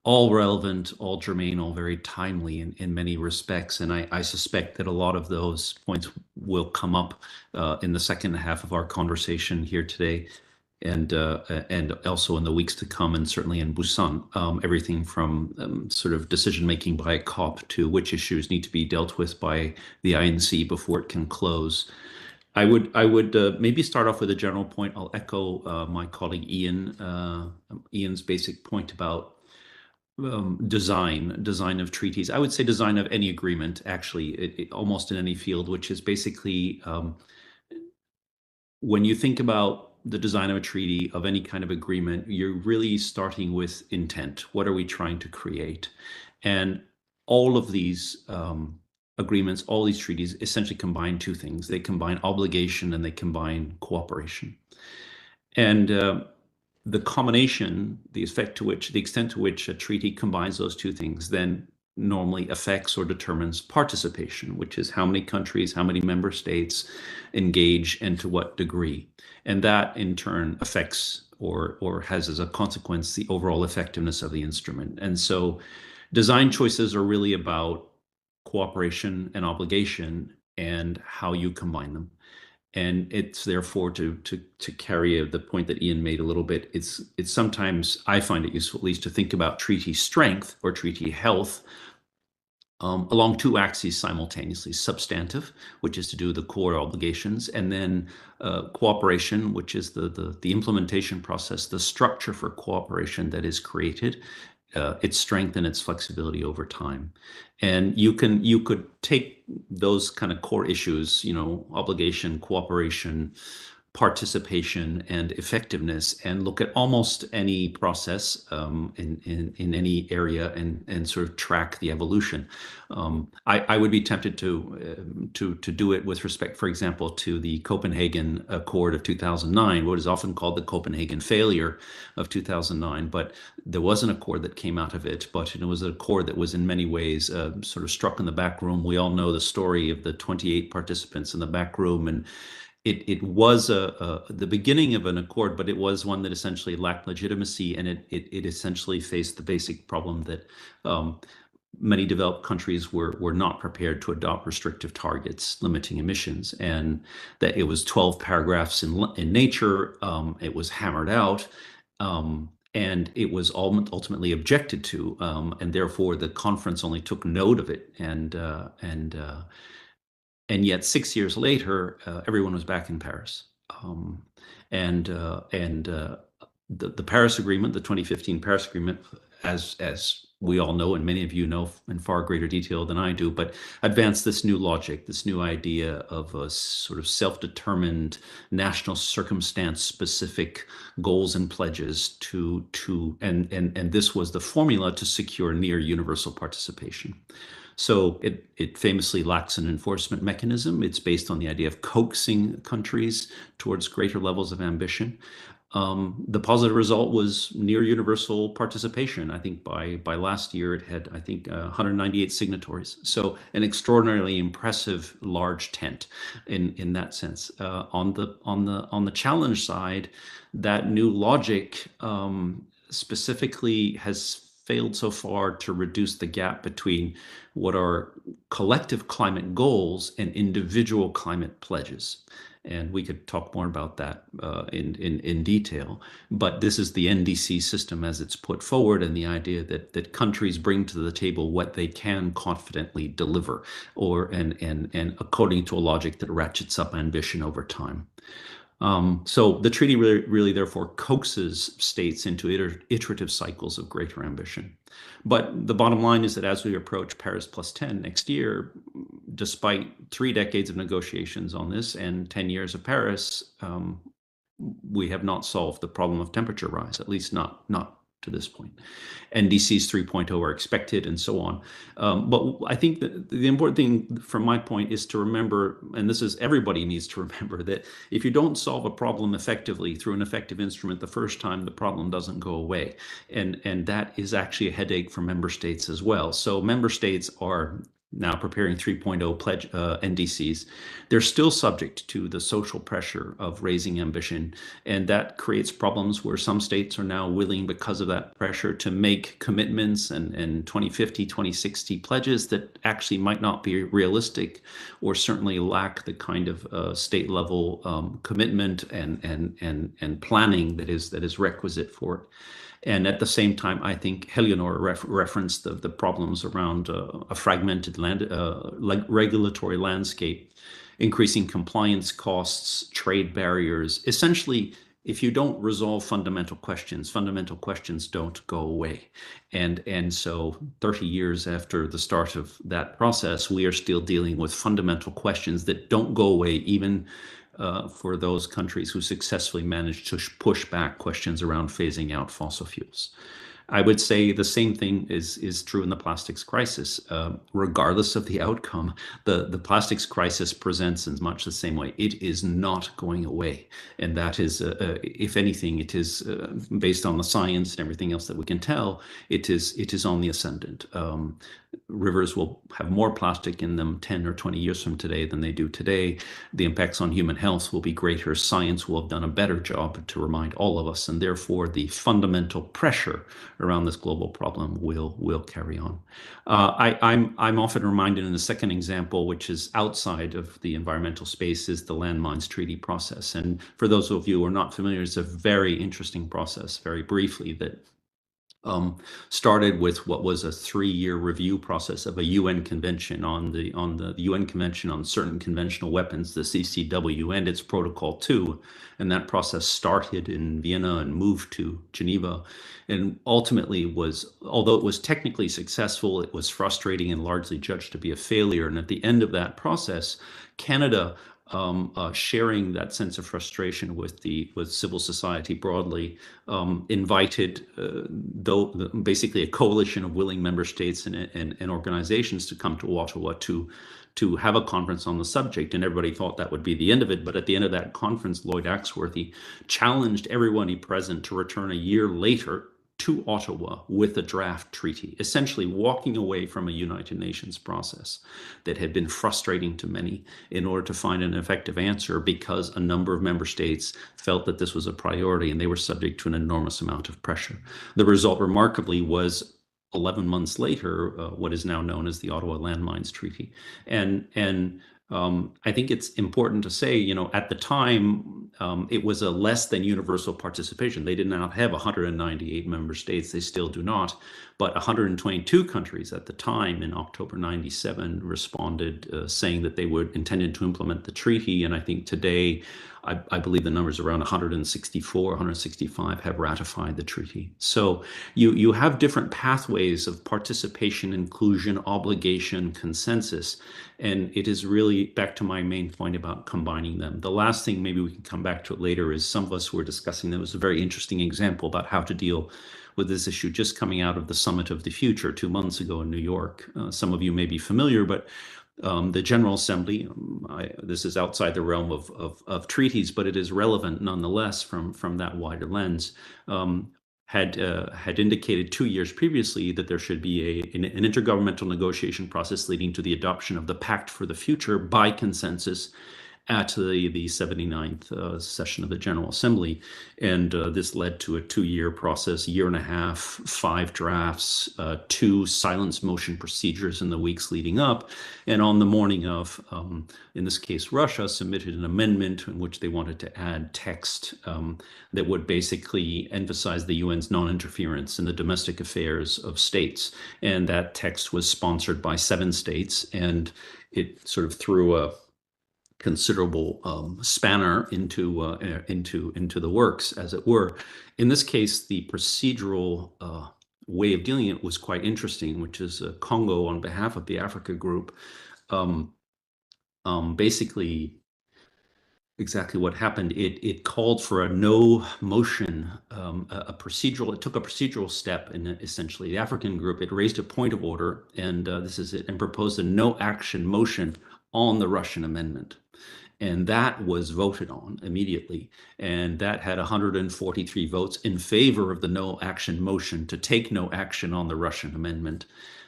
All relevant, all germane, all very timely in many respects. And I suspect that a lot of those points will come up in the second half of our conversation here today, and also in the weeks to come, and certainly in Busan. Everything from sort of decision-making by a COP to which issues need to be dealt with by the INC before it can close. I would maybe start off with a general point. I'll echo my colleague Ian's basic point about design of treaties. I would say design of any agreement, actually, almost in any field, which is basically when you think about the design of a treaty, of any kind of agreement, you're really starting with intent. What are we trying to create? And all of these agreements, all these treaties essentially combine two things. They combine obligation and they combine cooperation. And the combination, the extent to which a treaty combines those two things, then normally affects or determines participation, which is how many countries, how many member states engage, and to what degree. And that in turn affects or has as a consequence the overall effectiveness of the instrument. And so design choices are really about cooperation and obligation and how you combine them. And it's therefore to carry the point that Ian made a little bit, it's sometimes, I find it useful at least, to think about treaty strength or treaty health along two axes simultaneously: substantive, which is to do the core obligations, and then cooperation, which is the implementation process, the structure for cooperation that is created. its strength and its flexibility over time. And you could take those kind of core issues, obligation, cooperation, participation, and effectiveness, and look at almost any process in any area and sort of track the evolution. I would be tempted to do it with respect, for example, to the Copenhagen Accord of 2009, what is often called the Copenhagen failure of 2009. But there was an accord that came out of it, but it was an accord that was in many ways sort of struck in the back room. We all know the story of the 28 participants in the back room, and it was the beginning of an accord, but it was one that essentially lacked legitimacy, and it essentially faced the basic problem that many developed countries were not prepared to adopt restrictive targets limiting emissions, and that it was 12 paragraphs in Nature. It was hammered out, and it was ultimately objected to, and therefore the conference only took note of it, and yet 6 years later, everyone was back in Paris. The Paris Agreement, the 2015 Paris Agreement, as we all know, and many of you know in far greater detail than I do, but advanced this new logic, this new idea of a sort of self-determined, national circumstance-specific goals and pledges and this was the formula to secure near universal participation. So it famously lacks an enforcement mechanism. It's based on the idea of coaxing countries towards greater levels of ambition. The positive result was near universal participation. I think by last year it had, 198 signatories. So an extraordinarily impressive large tent in that sense. On the challenge side, that new logic specifically has failed so far to reduce the gap between what are collective climate goals and individual climate pledges. And we could talk more about that in detail. But this is the NDC system as it's put forward, and the idea that countries bring to the table what they can confidently deliver, and according to a logic that ratchets up ambition over time. So the treaty really therefore coaxes states into iterative cycles of greater ambition. But the bottom line is that as we approach Paris +10 next year, despite 3 decades of negotiations on this and 10 years of Paris, we have not solved the problem of temperature rise, at least not to this point. NDCs 3.0 are expected and so on. But I think that the important thing from my point is to remember, and this is everybody needs to remember, that if you don't solve a problem effectively through an effective instrument the first time, the problem doesn't go away. And that is actually a headache for member states as well. So member states are now preparing 3.0 pledge NDCs. They're still subject to the social pressure of raising ambition, and that creates problems where some states are now willing, because of that pressure, to make commitments and 2050, 2060 pledges that actually might not be realistic, or certainly lack the kind of state level commitment and planning that is requisite for it. And at the same time, I think Eleanor referenced the problems around a fragmented regulatory landscape, increasing compliance costs, trade barriers. Essentially, if you don't resolve fundamental questions don't go away. And so 30 years after the start of that process, we are still dealing with fundamental questions that don't go away, even for those countries who successfully managed to push back questions around phasing out fossil fuels. I would say the same thing is true in the plastics crisis. Regardless of the outcome, the plastics crisis presents in much the same way. It is not going away. And that is, if anything, it is based on the science and everything else that we can tell, it is on the ascendant. Rivers will have more plastic in them 10 or 20 years from today than they do today. The impacts on human health will be greater. Science will have done a better job to remind all of us, and therefore the fundamental pressure around this global problem will carry on. I'm often reminded in the second example, which is outside of the environmental space, is the landmines treaty process. And for those of you who are not familiar, it's a very interesting process. Very briefly, that started with what was a 3-year review process of a UN convention on the UN Convention on Certain Conventional Weapons, the CCW, and its Protocol 2. And that process started in Vienna and moved to Geneva, and ultimately although it was technically successful, it was frustrating and largely judged to be a failure. And at the end of that process, Canada, sharing that sense of frustration with civil society broadly, invited basically a coalition of willing member states and organizations to come to Ottawa to have a conference on the subject. And everybody thought that would be the end of it. But at the end of that conference, Lloyd Axworthy challenged everybody present to return a year later to Ottawa with a draft treaty, essentially walking away from a United Nations process that had been frustrating to many in order to find an effective answer, because a number of member states felt that this was a priority and they were subject to an enormous amount of pressure. The result, remarkably, was 11 months later, what is now known as the Ottawa Landmines Treaty. And I think it's important to say, at the time, it was a less than universal participation. They did not have 198 member states. They still do not. But 122 countries at the time in October 97 responded, saying that they intended to implement the treaty. And I think today, I believe the numbers around 164, 165 have ratified the treaty. So you have different pathways of participation, inclusion, obligation, consensus. And it is really back to my main point about combining them. The last thing, maybe we can come back to it later, is some of us were discussing, there was a very interesting example about how to deal with this issue just coming out of the Summit of the Future 2 months ago in New York. Some of you may be familiar, but the General Assembly, this is outside the realm of treaties, but it is relevant nonetheless from that wider lens, had indicated 2 years previously that there should be an intergovernmental negotiation process leading to the adoption of the Pact for the Future by consensus at the 79th session of the General Assembly. And this led to a 2-year process, 1.5 years, 5 drafts, 2 silence motion procedures in the weeks leading up. And on the morning of, in this case, Russia submitted an amendment in which they wanted to add text that would basically emphasize the UN's non-interference in the domestic affairs of states. And that text was sponsored by 7 states, and it sort of threw a considerable spanner into the works, as it were. In this case, the procedural way of dealing it was quite interesting, which is Congo, on behalf of the Africa Group, basically exactly what happened. It called for a no motion, it took a procedural step, and essentially the African Group, it raised a point of order, and this is it, and proposed a no action motion on the Russian amendment. And that was voted on immediately. And that had 143 votes in favor of the no action motion to take no action on the Russian amendment,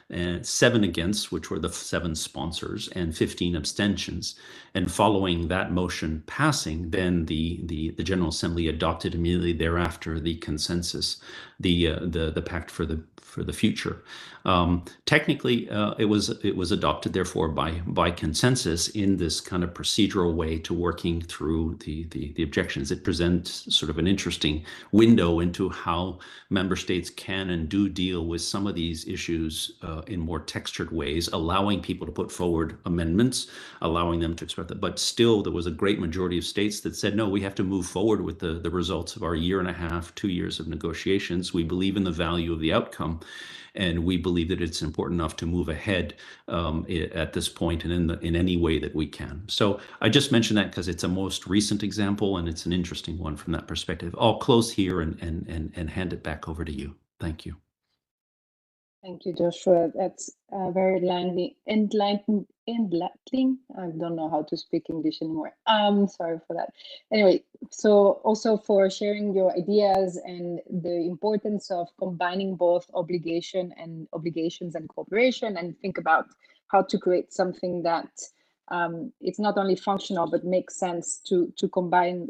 and 7 against, which were the 7 sponsors, and 15 abstentions. And following that motion passing, then the General Assembly adopted immediately thereafter the consensus, the Pact for the Future. Technically, it was adopted, therefore, by consensus in this kind of procedural way to working through the objections. It presents sort of an interesting window into how member states can and do deal with some of these issues in more textured ways, allowing people to put forward amendments, allowing them to express that. But still, there was a great majority of states that said, no, we have to move forward with the results of our 1.5 years, 2 years of negotiations. We believe in the value of the outcome, and we believe that it's important enough to move ahead at this point and in any way that we can. So I just mentioned that because it's a most recent example, and it's an interesting one from that perspective. I'll close here and hand it back over to you. Thank you. Thank you, Joshua. That's very enlightening. I don't know how to speak English anymore. Sorry for that. Anyway, so also for sharing your ideas and the importance of combining both obligations and cooperation, and think about how to create something that it's not only functional but makes sense to combine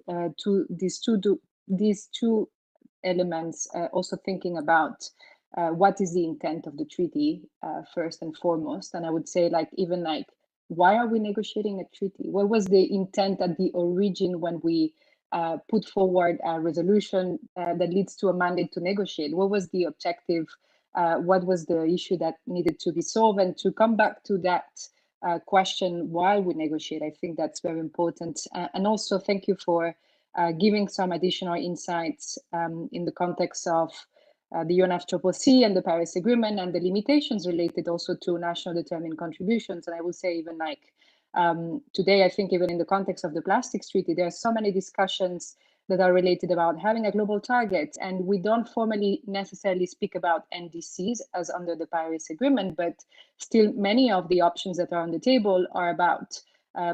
these two elements. Also thinking about what is the intent of the treaty first and foremost. And I would say, why are we negotiating a treaty? What was the intent at the origin when we put forward a resolution that leads to a mandate to negotiate. What was the objective? What was the issue that needed to be solved? And to come back to that question while we negotiate, I think that's very important. And also thank you for giving some additional insights in the context of the UNFCCC and the Paris Agreement and the limitations related also to national determined contributions. And I would say even like today, I think even in the context of the Plastics Treaty, there are so many discussions that are related about having a global target. And we don't formally necessarily speak about NDCs as under the Paris Agreement, but still many of the options that are on the table are about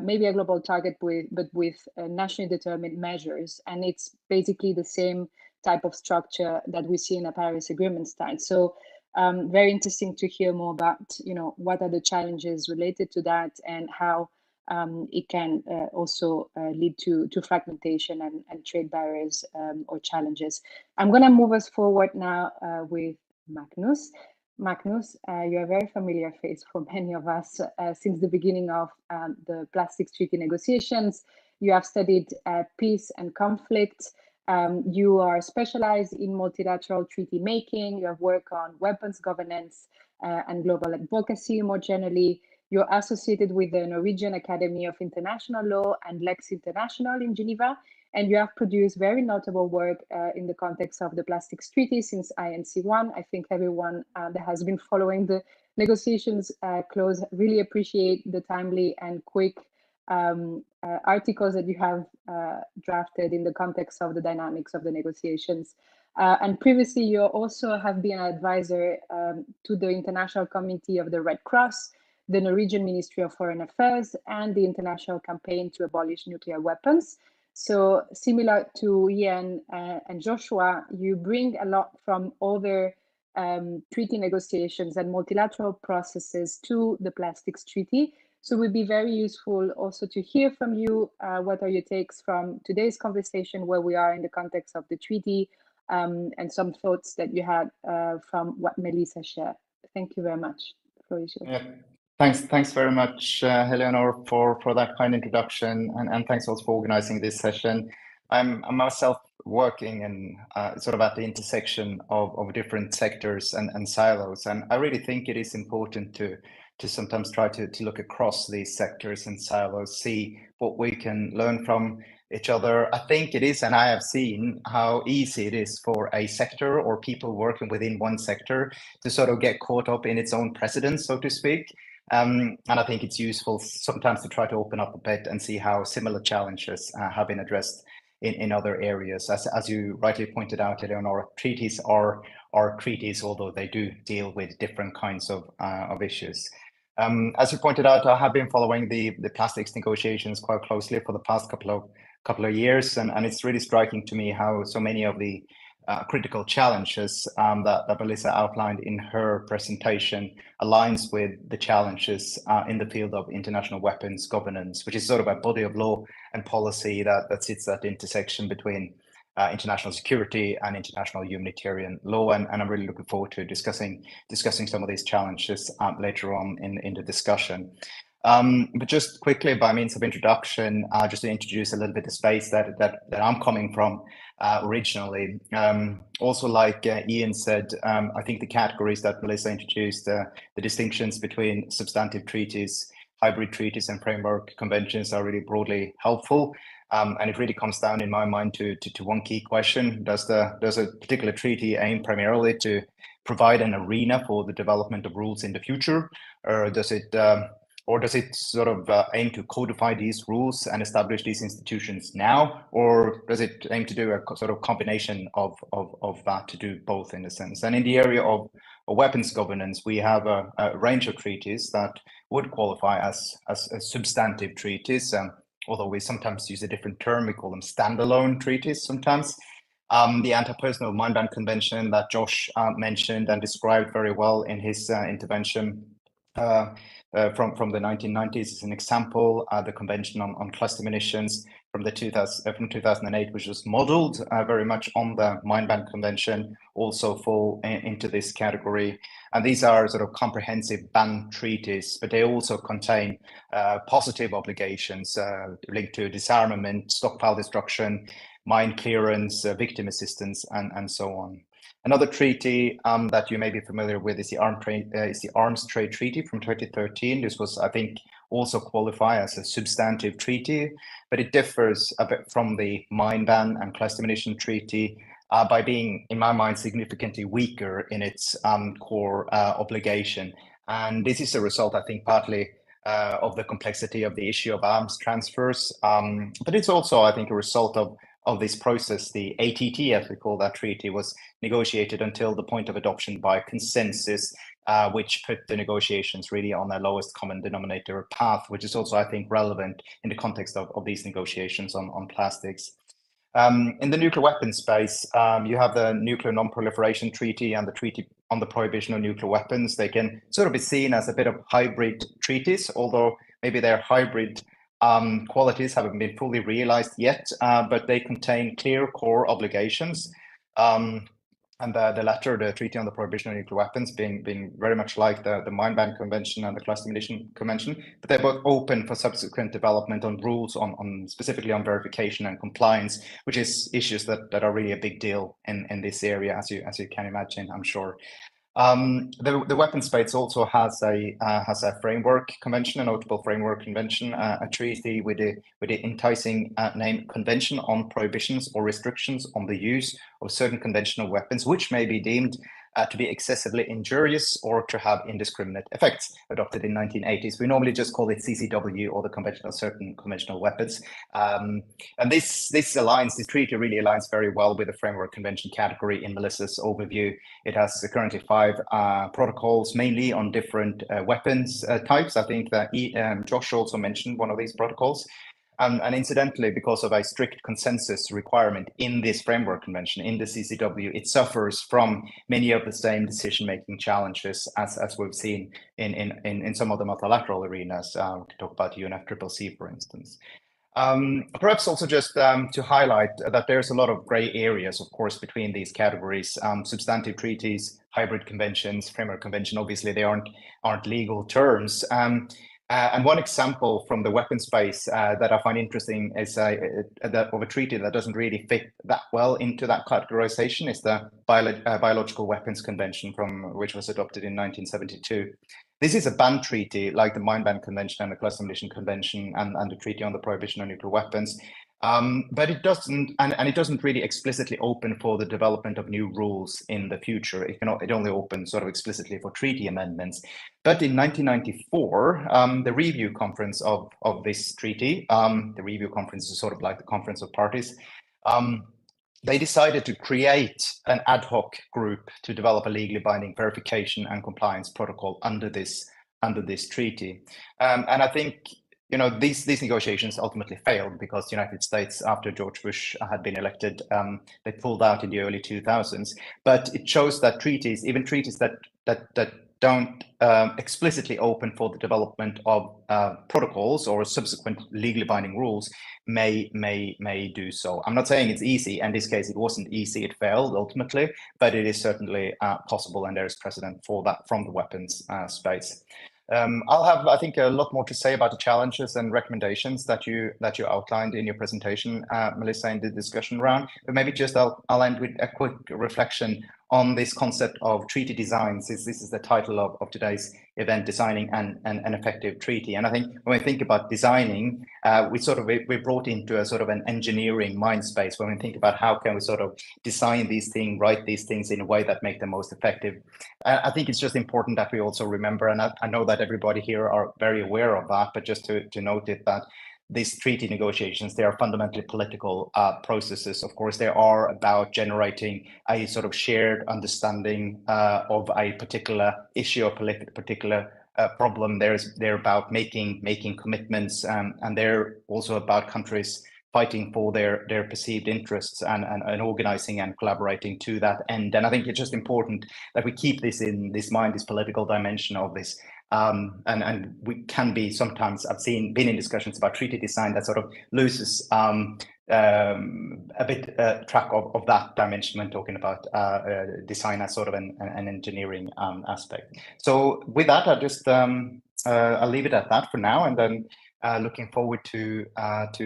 maybe a global target but with nationally determined measures. And it's basically the same type of structure that we see in a Paris Agreement style. So very interesting to hear more about, what are the challenges related to that and how it can also lead to fragmentation and trade barriers or challenges. I'm going to move us forward now with Magnus. Magnus, you're a very familiar face for many of us since the beginning of the Plastics Treaty negotiations. You have studied peace and conflict. You are specialized in multilateral treaty making. You have worked on weapons governance and global advocacy more generally. You're associated with the Norwegian Academy of International Law and Lex International in Geneva, and you have produced very notable work in the context of the Plastics Treaty since INC1. I think everyone that has been following the negotiations close really appreciate the timely and quick articles that you have drafted in the context of the dynamics of the negotiations. And previously, you also have been an advisor to the International Committee of the Red Cross, the Norwegian Ministry of Foreign Affairs, and the International Campaign to Abolish Nuclear Weapons. So similar to Ian and Joshua, you bring a lot from other treaty negotiations and multilateral processes to the Plastics Treaty. So it would be very useful also to hear from you. What are your takes from today's conversation, where we are in the context of the treaty, and some thoughts that you had from what Melissa shared. Thank you very much. The floor is yours. Yeah. Thanks very much, Eleanor, for that kind introduction, and thanks also for organizing this session. I'm myself working in sort of at the intersection of different sectors and silos, and I really think it is important to sometimes try to look across these sectors and silos, see what we can learn from each other. I think it is, and I have seen how easy it is for a sector or people working within one sector to sort of get caught up in its own precedents, so to speak. And I think it's useful sometimes to try to open up a bit and see how similar challenges have been addressed in other areas. As you rightly pointed out, Eleanor, treaties are treaties, although they do deal with different kinds of issues. As you pointed out, I have been following the plastics negotiations quite closely for the past couple of years, and it's really striking to me how so many of the critical challenges that Melissa outlined in her presentation aligns with the challenges in the field of international weapons governance, which is sort of a body of law and policy that sits at the intersection between international security and international humanitarian law. And I'm really looking forward to discussing some of these challenges later on in the discussion. But just quickly, by means of introduction, just to introduce a little bit the space that I'm coming from originally. Also, like Ian said, I think the categories that Melissa introduced, the distinctions between substantive treaties, hybrid treaties, and framework conventions are really broadly helpful. And it really comes down, in my mind, to one key question: does a particular treaty aim primarily to provide an arena for the development of rules in the future, or does it sort of aim to codify these rules and establish these institutions now, or does it aim to do a sort of combination of that, to do both in a sense? And in the area of weapons governance, we have a range of treaties that would qualify as substantive treaties, although we sometimes use a different term. We call them standalone treaties sometimes. The Anti-Personnel Mine-Ban Convention that Josh mentioned and described very well in his intervention from the 1990s is an example. The Convention on Cluster Munitions from 2008, which was modeled very much on the Mine-Ban Convention, also fall into this category. And these are sort of comprehensive ban treaties, but they also contain positive obligations linked to disarmament, stockpile destruction, mine clearance, victim assistance, and so on. Another treaty that you may be familiar with is the Arms Trade Treaty from 2013. This was, I think, also qualify as a substantive treaty, but it differs a bit from the mine ban and cluster munition treaty by being, in my mind, significantly weaker in its core obligation. And this is a result, I think, partly of the complexity of the issue of arms transfers, but it's also, I think, a result of this process. The ATT, as we call that treaty, was negotiated until the point of adoption by consensus, which put the negotiations really on their lowest common denominator path, which is also, I think, relevant in the context of these negotiations on plastics. In the nuclear weapons space, you have the Nuclear Non-Proliferation Treaty and the Treaty on the Prohibition of Nuclear Weapons. They can sort of be seen as a bit of hybrid treaties, although maybe their hybrid qualities haven't been fully realized yet, but they contain clear core obligations. And the latter, the Treaty on the Prohibition of Nuclear Weapons, being very much like the Mine Ban Convention and the Cluster Munition Convention, but they're both open for subsequent development on rules on specifically on verification and compliance, which is issues that are really a big deal in this area, as you can imagine, I'm sure. The weapons space also has a framework convention, a notable framework convention, a treaty with the enticing name Convention on Prohibitions or Restrictions on the Use of Certain Conventional Weapons, which may be deemed to be excessively injurious or to have indiscriminate effects, adopted in 1980s. We normally just call it CCW, or the Certain Conventional Weapons. And this treaty really aligns very well with the framework convention category in Melissa's overview. It has currently 5 protocols, mainly on different weapons types. I think that Josh also mentioned one of these protocols. And incidentally, because of a strict consensus requirement in this framework convention, in the CCW, it suffers from many of the same decision-making challenges as we've seen in some of the multilateral arenas. We can talk about UNFCCC, for instance. Perhaps also just to highlight that there's a lot of gray areas, of course, between these categories. Substantive treaties, hybrid conventions, framework convention, obviously they aren't legal terms. And one example from the weapons space that I find interesting is that of a treaty that doesn't really fit that well into that categorization is the Biological Weapons Convention, which was adopted in 1972. This is a ban treaty like the Mine Ban Convention and the Cluster Munition Convention and the Treaty on the Prohibition of Nuclear Weapons. But it doesn't really explicitly open for the development of new rules in the future. It only opens sort of explicitly for treaty amendments. But in 1994, the review conference of this treaty, the review conference is sort of like the conference of parties, they decided to create an ad hoc group to develop a legally binding verification and compliance protocol under this treaty. And I think, you know, these negotiations ultimately failed because the United States, after George Bush had been elected, they pulled out in the early 2000s. But it shows that treaties, even treaties that don't explicitly open for the development of protocols or subsequent legally binding rules, may do so. I'm not saying it's easy. In this case, it wasn't easy. It failed ultimately, but it is certainly possible, and there is precedent for that from the weapons space. I'll have, I think, a lot more to say about the challenges and recommendations that you outlined in your presentation, Melissa, in the discussion round. But maybe just I'll end with a quick reflection on this concept of treaty design, since this is the title of today's event, Designing an Effective Treaty. And I think when we think about designing, we're brought into a sort of an engineering mind space when we think about how can we sort of design these things, write these things in a way that make them most effective. I think it's just important that we also remember, and I know that everybody here are very aware of that, but just to note it, that these treaty negotiations, they are fundamentally political processes. Of course, they are about generating a sort of shared understanding of a particular issue or particular problem. They're about making commitments, and they're also about countries fighting for their perceived interests and organizing and collaborating to that end. And I think it's just important that we keep this in this mind, this political dimension of this And we can be sometimes, I've been in discussions about treaty design that sort of loses a bit track of that dimension when talking about design as sort of an engineering aspect. So with that, I'll just I'll leave it at that for now, and then looking forward to have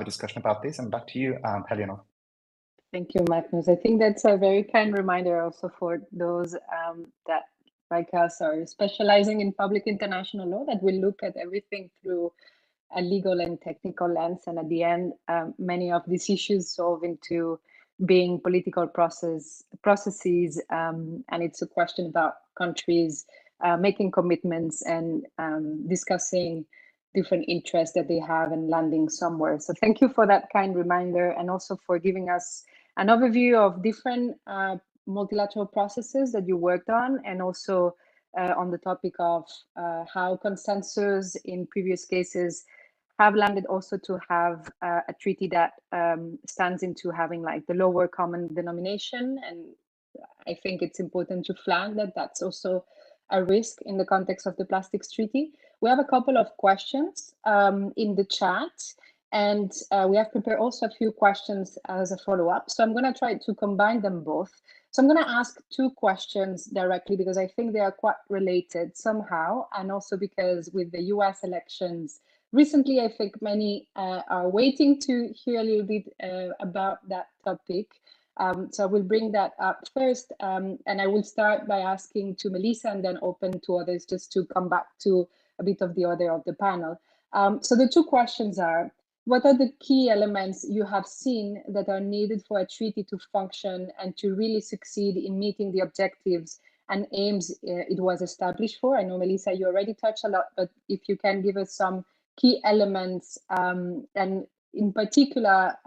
a discussion about this. And back to you, Eleanor. Thank you, Magnus. I think that's a very kind reminder also for those that, like us, are specializing in public international law, that we look at everything through a legal and technical lens. And at the end, many of these issues solve into being political processes. And it's a question about countries making commitments and discussing different interests that they have and landing somewhere. So thank you for that kind reminder, and also for giving us an overview of different multilateral processes that you worked on, and also on the topic of how consensus in previous cases have landed also to have a treaty that stands into having like the lower common denomination. And I think it's important to flag that that's also a risk in the context of the plastics treaty. We have a couple of questions in the chat, and we have prepared also a few questions as a follow-up. So I'm going to try to combine them both. So I'm going to ask two questions directly because I think they are quite related somehow, and also because with the US elections recently, I think many are waiting to hear a little bit about that topic. So I will bring that up first, and I will start by asking to Melissa and then open to others just to come back to a bit of the order of the panel. So the two questions are, what are the key elements you have seen that are needed for a treaty to function and to really succeed in meeting the objectives and aims it was established for? I know, Melissa, you already touched a lot, but if you can give us some key elements, and in particular,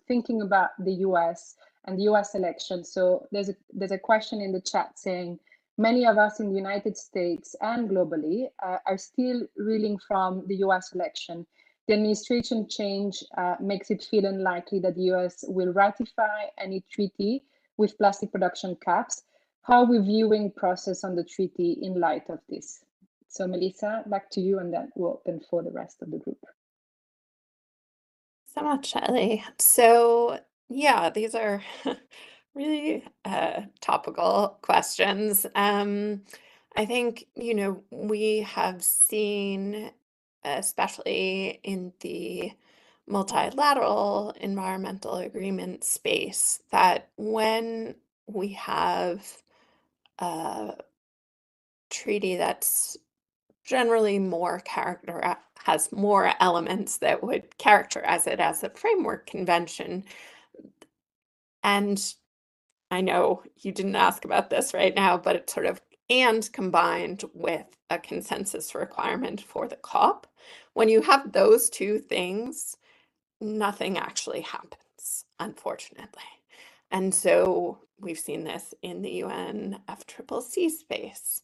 thinking about the US and the US election. So there's a question in the chat saying, many of us in the United States and globally are still reeling from the US election. The administration change makes it feel unlikely that the US will ratify any treaty with plastic production caps. How are we viewing process on the treaty in light of this? So Melissa, back to you, and then we'll open for the rest of the group. So much, Ellie. So yeah, these are really topical questions. I think, you know, we have seen, especially in the multilateral environmental agreement space, that when we have a treaty that's generally more has more elements that would characterize it as a framework convention. And I know you didn't ask about this right now, but it's sort of and combined with a consensus requirement for the COP. When you have those two things, nothing actually happens, unfortunately. And so we've seen this in the UN FCCC space.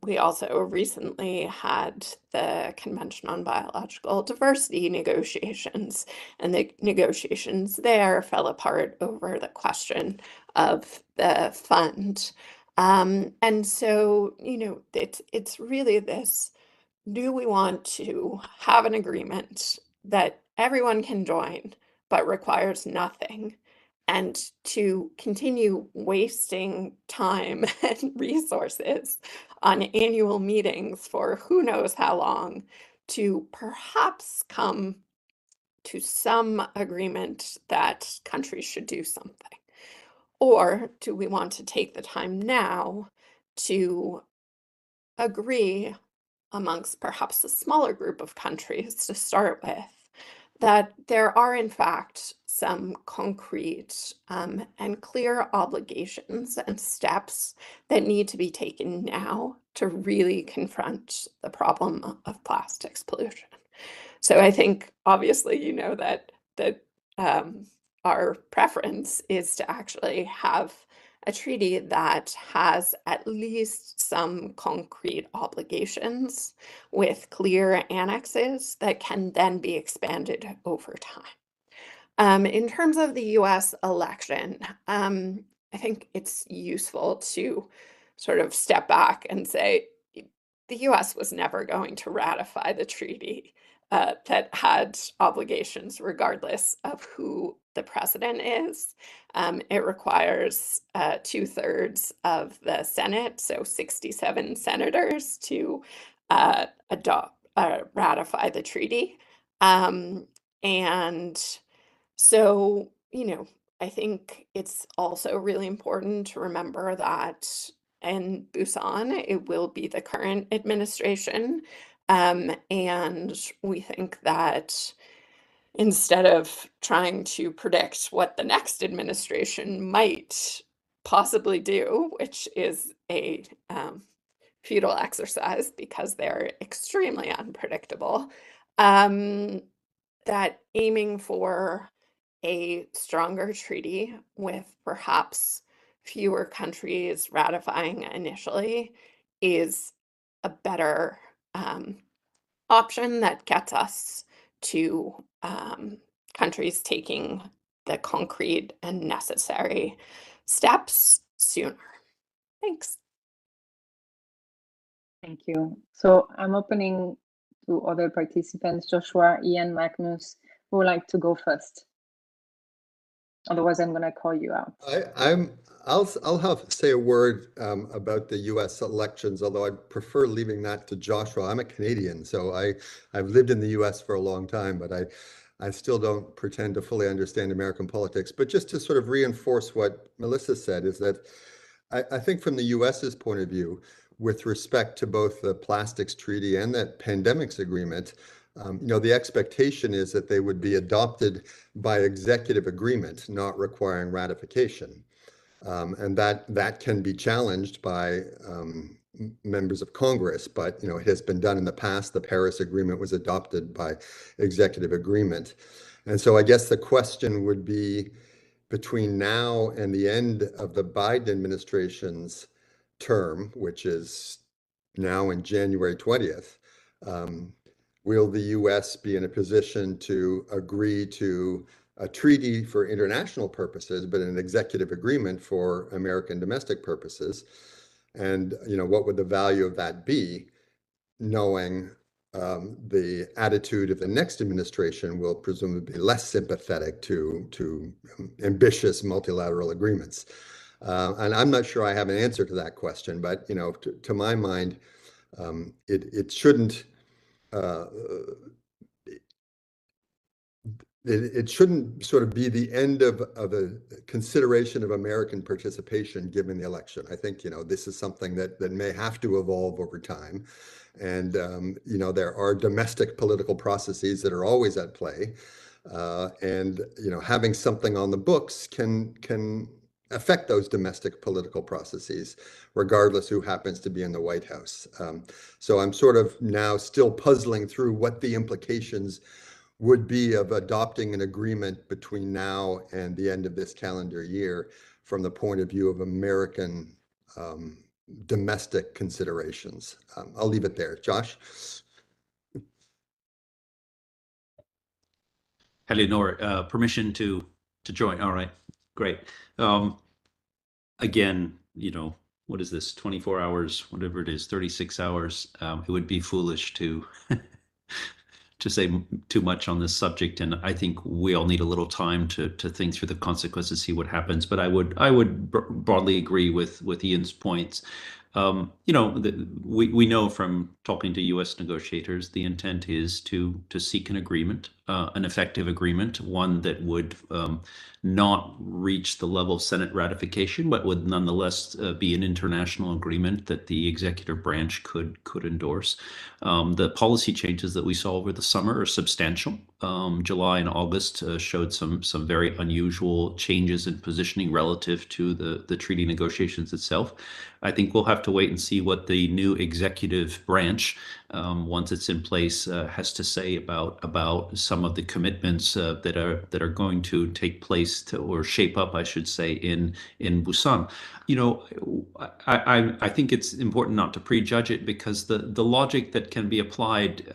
We also recently had the Convention on Biological Diversity negotiations, and the negotiations there fell apart over the question of the fund. And so, you know, it's really this, do we want to have an agreement that everyone can join but requires nothing, and to continue wasting time and resources on annual meetings for who knows how long to perhaps come to some agreement that countries should do something? Or do we want to take the time now to agree amongst perhaps a smaller group of countries to start with, that there are in fact some concrete and clear obligations and steps that need to be taken now to really confront the problem of plastics pollution? So I think obviously you know that our preference is to actually have a treaty that has at least some concrete obligations with clear annexes that can then be expanded over time. In terms of the US election, I think it's useful to sort of step back and say, the US was never going to ratify the treaty that had obligations regardless of who the president is. It requires 2/3 of the Senate, so 67 senators, to ratify the treaty. And so, I think it's also really important to remember that in Busan, it will be the current administration. And we think that instead of trying to predict what the next administration might possibly do, which is a futile exercise because they're extremely unpredictable, that aiming for a stronger treaty with perhaps fewer countries ratifying initially is a better option that gets us to countries taking the concrete and necessary steps sooner. Thanks. Thank you. So I'm opening to other participants, Joshua, Ian, Magnus, who would like to go first? Otherwise, I'm going to call you out. I'll have to say a word about the U.S. elections, although I prefer leaving that to Joshua. I'm a Canadian, so I've lived in the U.S. for a long time, but I still don't pretend to fully understand American politics. But just to sort of reinforce what Melissa said is that I think from the U.S.'s point of view, with respect to both the plastics treaty and that pandemics agreement, the expectation is that they would be adopted by executive agreement, not requiring ratification. And that can be challenged by members of Congress, but it has been done in the past. The Paris Agreement was adopted by executive agreement. And so I guess the question would be, between now and the end of the Biden administration's term, which is now in January 20th, will the U.S. be in a position to agree to a treaty for international purposes, but an executive agreement for American domestic purposes? And what would the value of that be, knowing the attitude of the next administration will presumably be less sympathetic to ambitious multilateral agreements? And I'm not sure I have an answer to that question, but to my mind, it shouldn't it shouldn't sort of be the end of a consideration of American participation given the election. I think this is something that may have to evolve over time, and there are domestic political processes that are always at play, and having something on the books can affect those domestic political processes, regardless who happens to be in the White House. So I'm sort of now still puzzling through what the implications would be of adopting an agreement between now and the end of this calendar year from the point of view of American domestic considerations. I'll leave it there. Josh? Eleanor, permission to join. All right, great. Again, what is this, 24 hours, whatever it is, 36 hours. It would be foolish to say too much on this subject, and I think we all need a little time to think through the consequences, see what happens. But I would broadly agree with Ian's points. We know from talking to U.S. negotiators, the intent is to seek an agreement, an effective agreement, one that would not reach the level of Senate ratification, but would nonetheless be an international agreement that the executive branch could endorse. The policy changes that we saw over the summer are substantial. July and August showed some very unusual changes in positioning relative to the treaty negotiations itself. I think we'll have to wait and see what the new executive branch, once it's in place, has to say about some of the commitments that are going to take place or shape up, I should say, in Busan. I think it's important not to prejudge it, because the logic that can be applied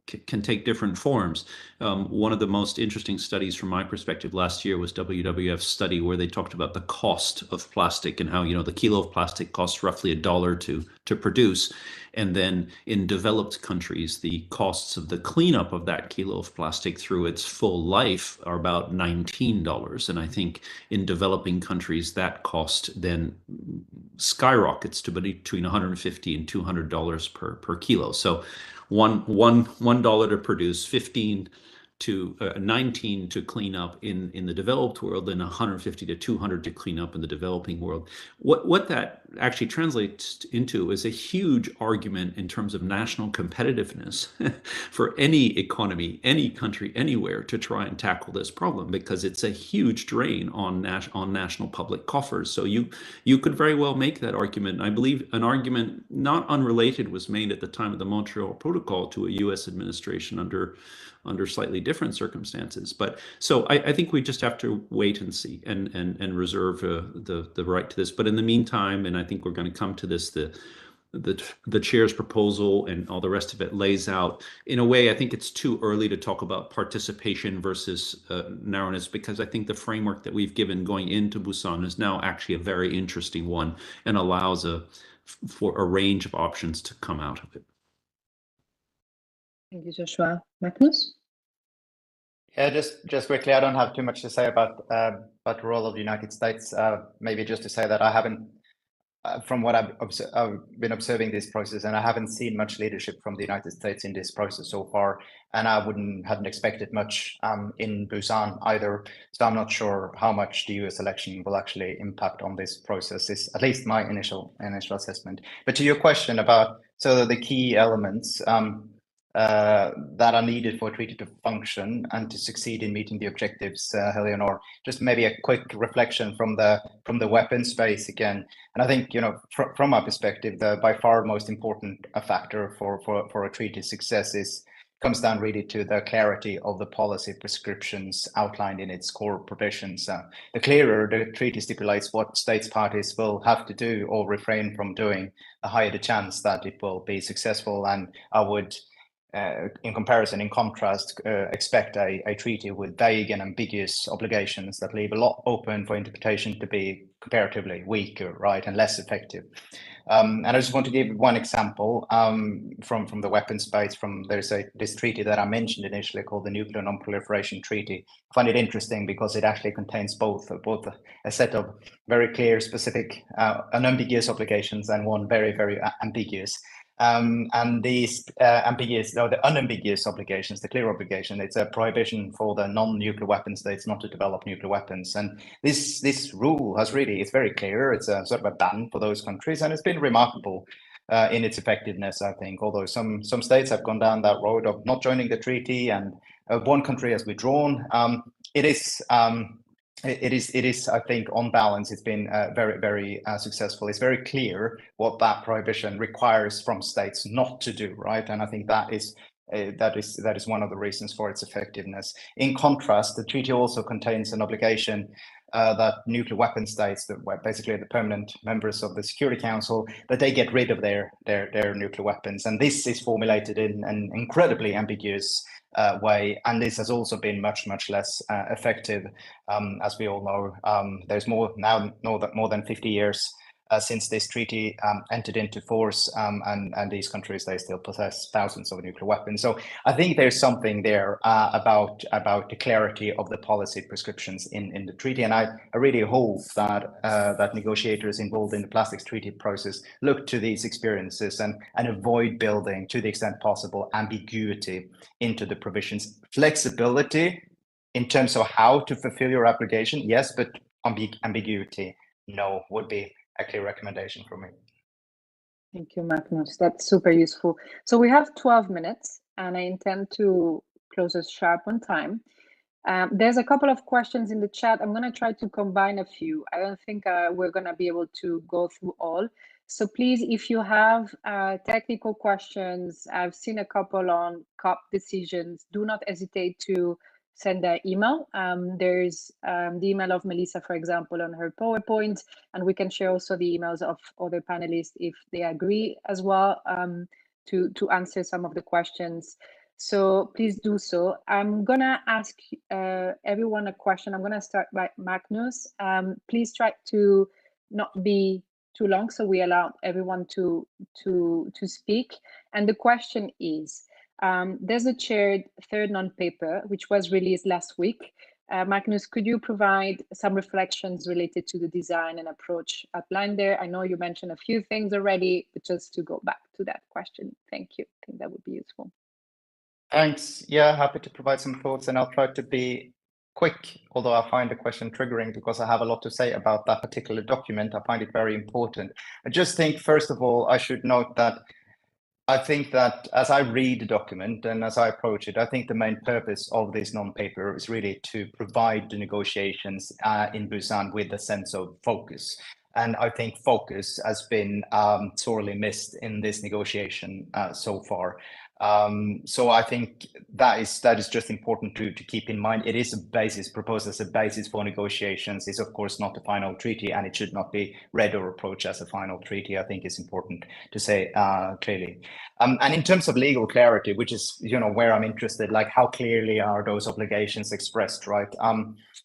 can take different forms. One of the most interesting studies from my perspective last year was WWF's study where they talked about the cost of plastic and how, you know, the kilo of plastic costs roughly $1 to produce. And then in developed countries, the costs of the cleanup of that kilo of plastic through its full life are about $19. And I think in developing countries, that cost then skyrockets to between $150 and $200 per kilo. So $1 to produce, 19 to clean up in the developed world, and 150 to 200 to clean up in the developing world. What that actually translates into is a huge argument in terms of national competitiveness for any economy, any country, anywhere to try and tackle this problem, because it's a huge drain on national public coffers. So you could very well make that argument. I believe an argument not unrelated was made at the time of the Montreal Protocol to a U.S. administration under slightly different circumstances. But so I think we just have to wait and see and reserve the right to this. But in the meantime, and I think we're going to come to this, the chair's proposal and all the rest of it lays out, in a way, I think it's too early to talk about participation versus narrowness, because I think the framework that we've given going into Busan is now actually a very interesting one and allows for a range of options to come out of it. Thank you, Joshua. Magnus? Yeah, just quickly, I don't have too much to say about the role of the United States. Maybe just to say that I haven't, from what I've been observing this process, and I haven't seen much leadership from the United States in this process so far, and I hadn't expected much in Busan either. So I'm not sure how much the US election will actually impact on this process. Is at least my initial assessment. But to your question about the key elements that are needed for a treaty to function and to succeed in meeting the objectives, Eleanor, just maybe a quick reflection from the weapons space again. And I think, you know, from my perspective, the by far most important factor for a treaty success comes down really to the clarity of the policy prescriptions outlined in its core provisions. The clearer the treaty stipulates what states parties will have to do or refrain from doing, the higher the chance that it will be successful. And I would, in contrast, expect a treaty with vague and ambiguous obligations that leave a lot open for interpretation to be comparatively weaker, right, and less effective. And I just want to give one example from the weapons space. There's this treaty that I mentioned initially called the Nuclear Non-Proliferation Treaty. I find it interesting because it actually contains both a set of very clear, specific, unambiguous obligations and one very, very ambiguous. And these the unambiguous obligations, the clear obligation, it's a prohibition for the non-nuclear weapon states not to develop nuclear weapons. And this rule it's very clear. It's a sort of a ban for those countries, and it's been remarkable in its effectiveness, I think. Although some states have gone down that road of not joining the treaty, and one country has withdrawn. It is, I think, on balance, it's been very, very successful. It's very clear what that prohibition requires from states not to do, right? And I think that is one of the reasons for its effectiveness. In contrast, the treaty also contains an obligation that nuclear weapon states, basically the permanent members of the Security Council, that they get rid of their nuclear weapons. And this is formulated in an incredibly ambiguous way, and this has also been much less effective. As we all know, there's more than 50 years since this treaty entered into force, and these countries, they still possess thousands of nuclear weapons. So I think there's something there about the clarity of the policy prescriptions in the treaty, and I really hope that negotiators involved in the plastics treaty process look to these experiences and avoid building, to the extent possible, ambiguity into the provisions. Flexibility in terms of how to fulfill your obligation, yes, but ambiguity, no, would be a clear recommendation from me. Thank you, Magnus. That's super useful. So we have 12 minutes, and I intend to close us sharp on time. There's a couple of questions in the chat. I'm going to try to combine a few. I don't think we're going to be able to go through all. So please, if you have technical questions, I've seen a couple on COP decisions, do not hesitate to send an email. There's the email of Melissa, for example, on her PowerPoint, and we can share also the emails of other panelists if they agree as well to answer some of the questions. So please do so. I'm gonna ask everyone a question. I'm gonna start by Magnus. Please try to not be too long, so we allow everyone to speak. And the question is, there's a chaired third non-paper which was released last week. Magnus, could you provide some reflections related to the design and approach outlined there? I know you mentioned a few things already, but just to go back to that question, thank you. I think that would be useful. Thanks. Yeah, happy to provide some thoughts, and I'll try to be quick, although I find the question triggering because I have a lot to say about that particular document. I find it very important. I just think, first of all, I should note that I think that as I read the document and as I approach it, I think the main purpose of this non-paper is really to provide the negotiations in Busan with a sense of focus. And I think focus has been sorely missed in this negotiation so far. So I think that is just important to keep in mind. It is a basis, proposed as a basis for negotiations. It's of course not the final treaty, and it should not be read or approached as a final treaty. I think it's important to say clearly. And in terms of legal clarity, which is where I'm interested, like how clearly are those obligations expressed, right?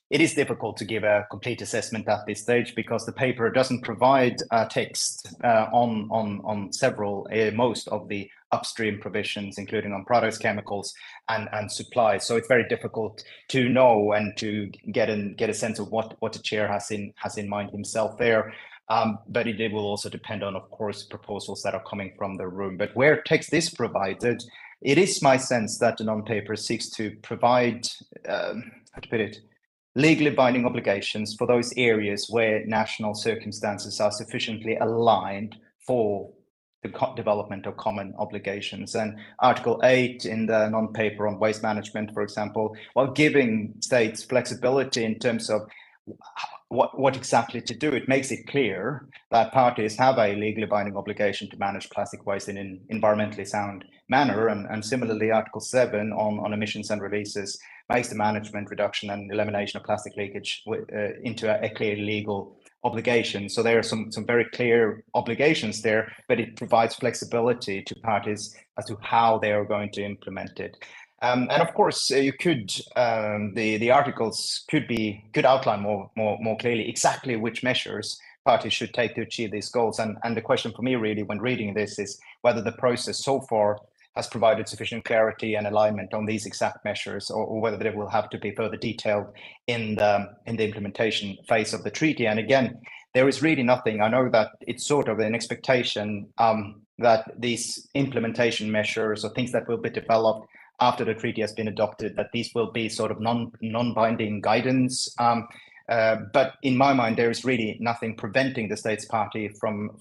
It is difficult to give a complete assessment at this stage because the paper doesn't provide text on several, most of the upstream provisions, including on products, chemicals, and supplies. So it's very difficult to know and to get a sense of what the chair has in mind himself there. But it will also depend on, of course, proposals that are coming from the room. But where text is provided, it is my sense that the non-paper seeks to provide, how to put it, legally binding obligations for those areas where national circumstances are sufficiently aligned for the development of common obligations. And Article 8 in the non-paper on waste management, for example, while giving states flexibility in terms of what exactly to do, it makes it clear that parties have a legally binding obligation to manage plastic waste in an environmentally sound manner. And similarly, Article 7 on emissions and releases makes the management, reduction and elimination of plastic leakage into a clear legal obligation. So there are some very clear obligations there, but it provides flexibility to parties as to how they are going to implement it. And of course, you could the articles could outline more clearly exactly which measures parties should take to achieve these goals. And the question for me really when reading this is whether the process so far has provided sufficient clarity and alignment on these exact measures, or whether they will have to be further detailed in the implementation phase of the treaty. And again, there is really nothing. I know that it's sort of an expectation that these implementation measures or things that will be developed after the treaty has been adopted, that these will be sort of non-binding guidance. But in my mind, there is really nothing preventing the states party from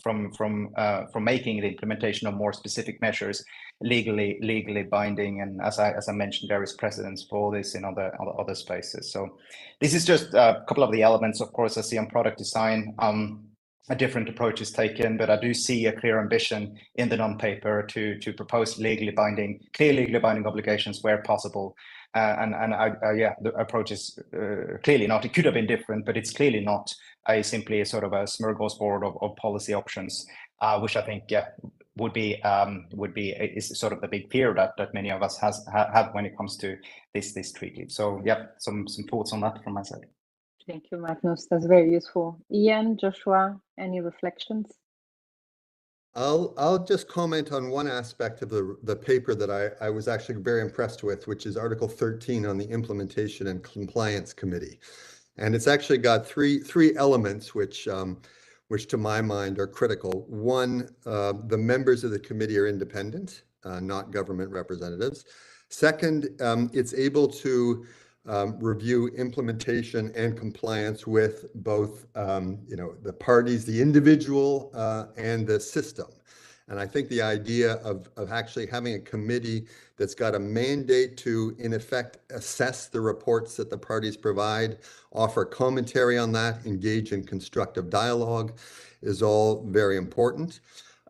making the implementation of more specific measures legally binding. And as I mentioned, there is precedence for this in other spaces. So this is just a couple of the elements. Of course, I see on product design, a different approach is taken, but I do see a clear ambition in the non-paper to propose clear legally binding obligations where possible. And the approach is clearly not. It could have been different, but it's clearly not simply a sort of a smorgasbord of policy options, which I think is sort of the big fear that many of us have when it comes to this treaty. So yeah, some thoughts on that from my side. Thank you, Magnus. That's very useful. Ian, Joshua, any reflections? I'll just comment on one aspect of the paper that I was actually very impressed with, which is Article 13 on the Implementation and Compliance Committee. And it's actually got three elements which to my mind are critical. One, the members of the committee are independent, not government representatives. Second, it's able to review implementation and compliance with both the parties, the individual, and the system. And I think the idea of actually having a committee that's got a mandate to, in effect, assess the reports that the parties provide, offer commentary on that, engage in constructive dialogue is all very important.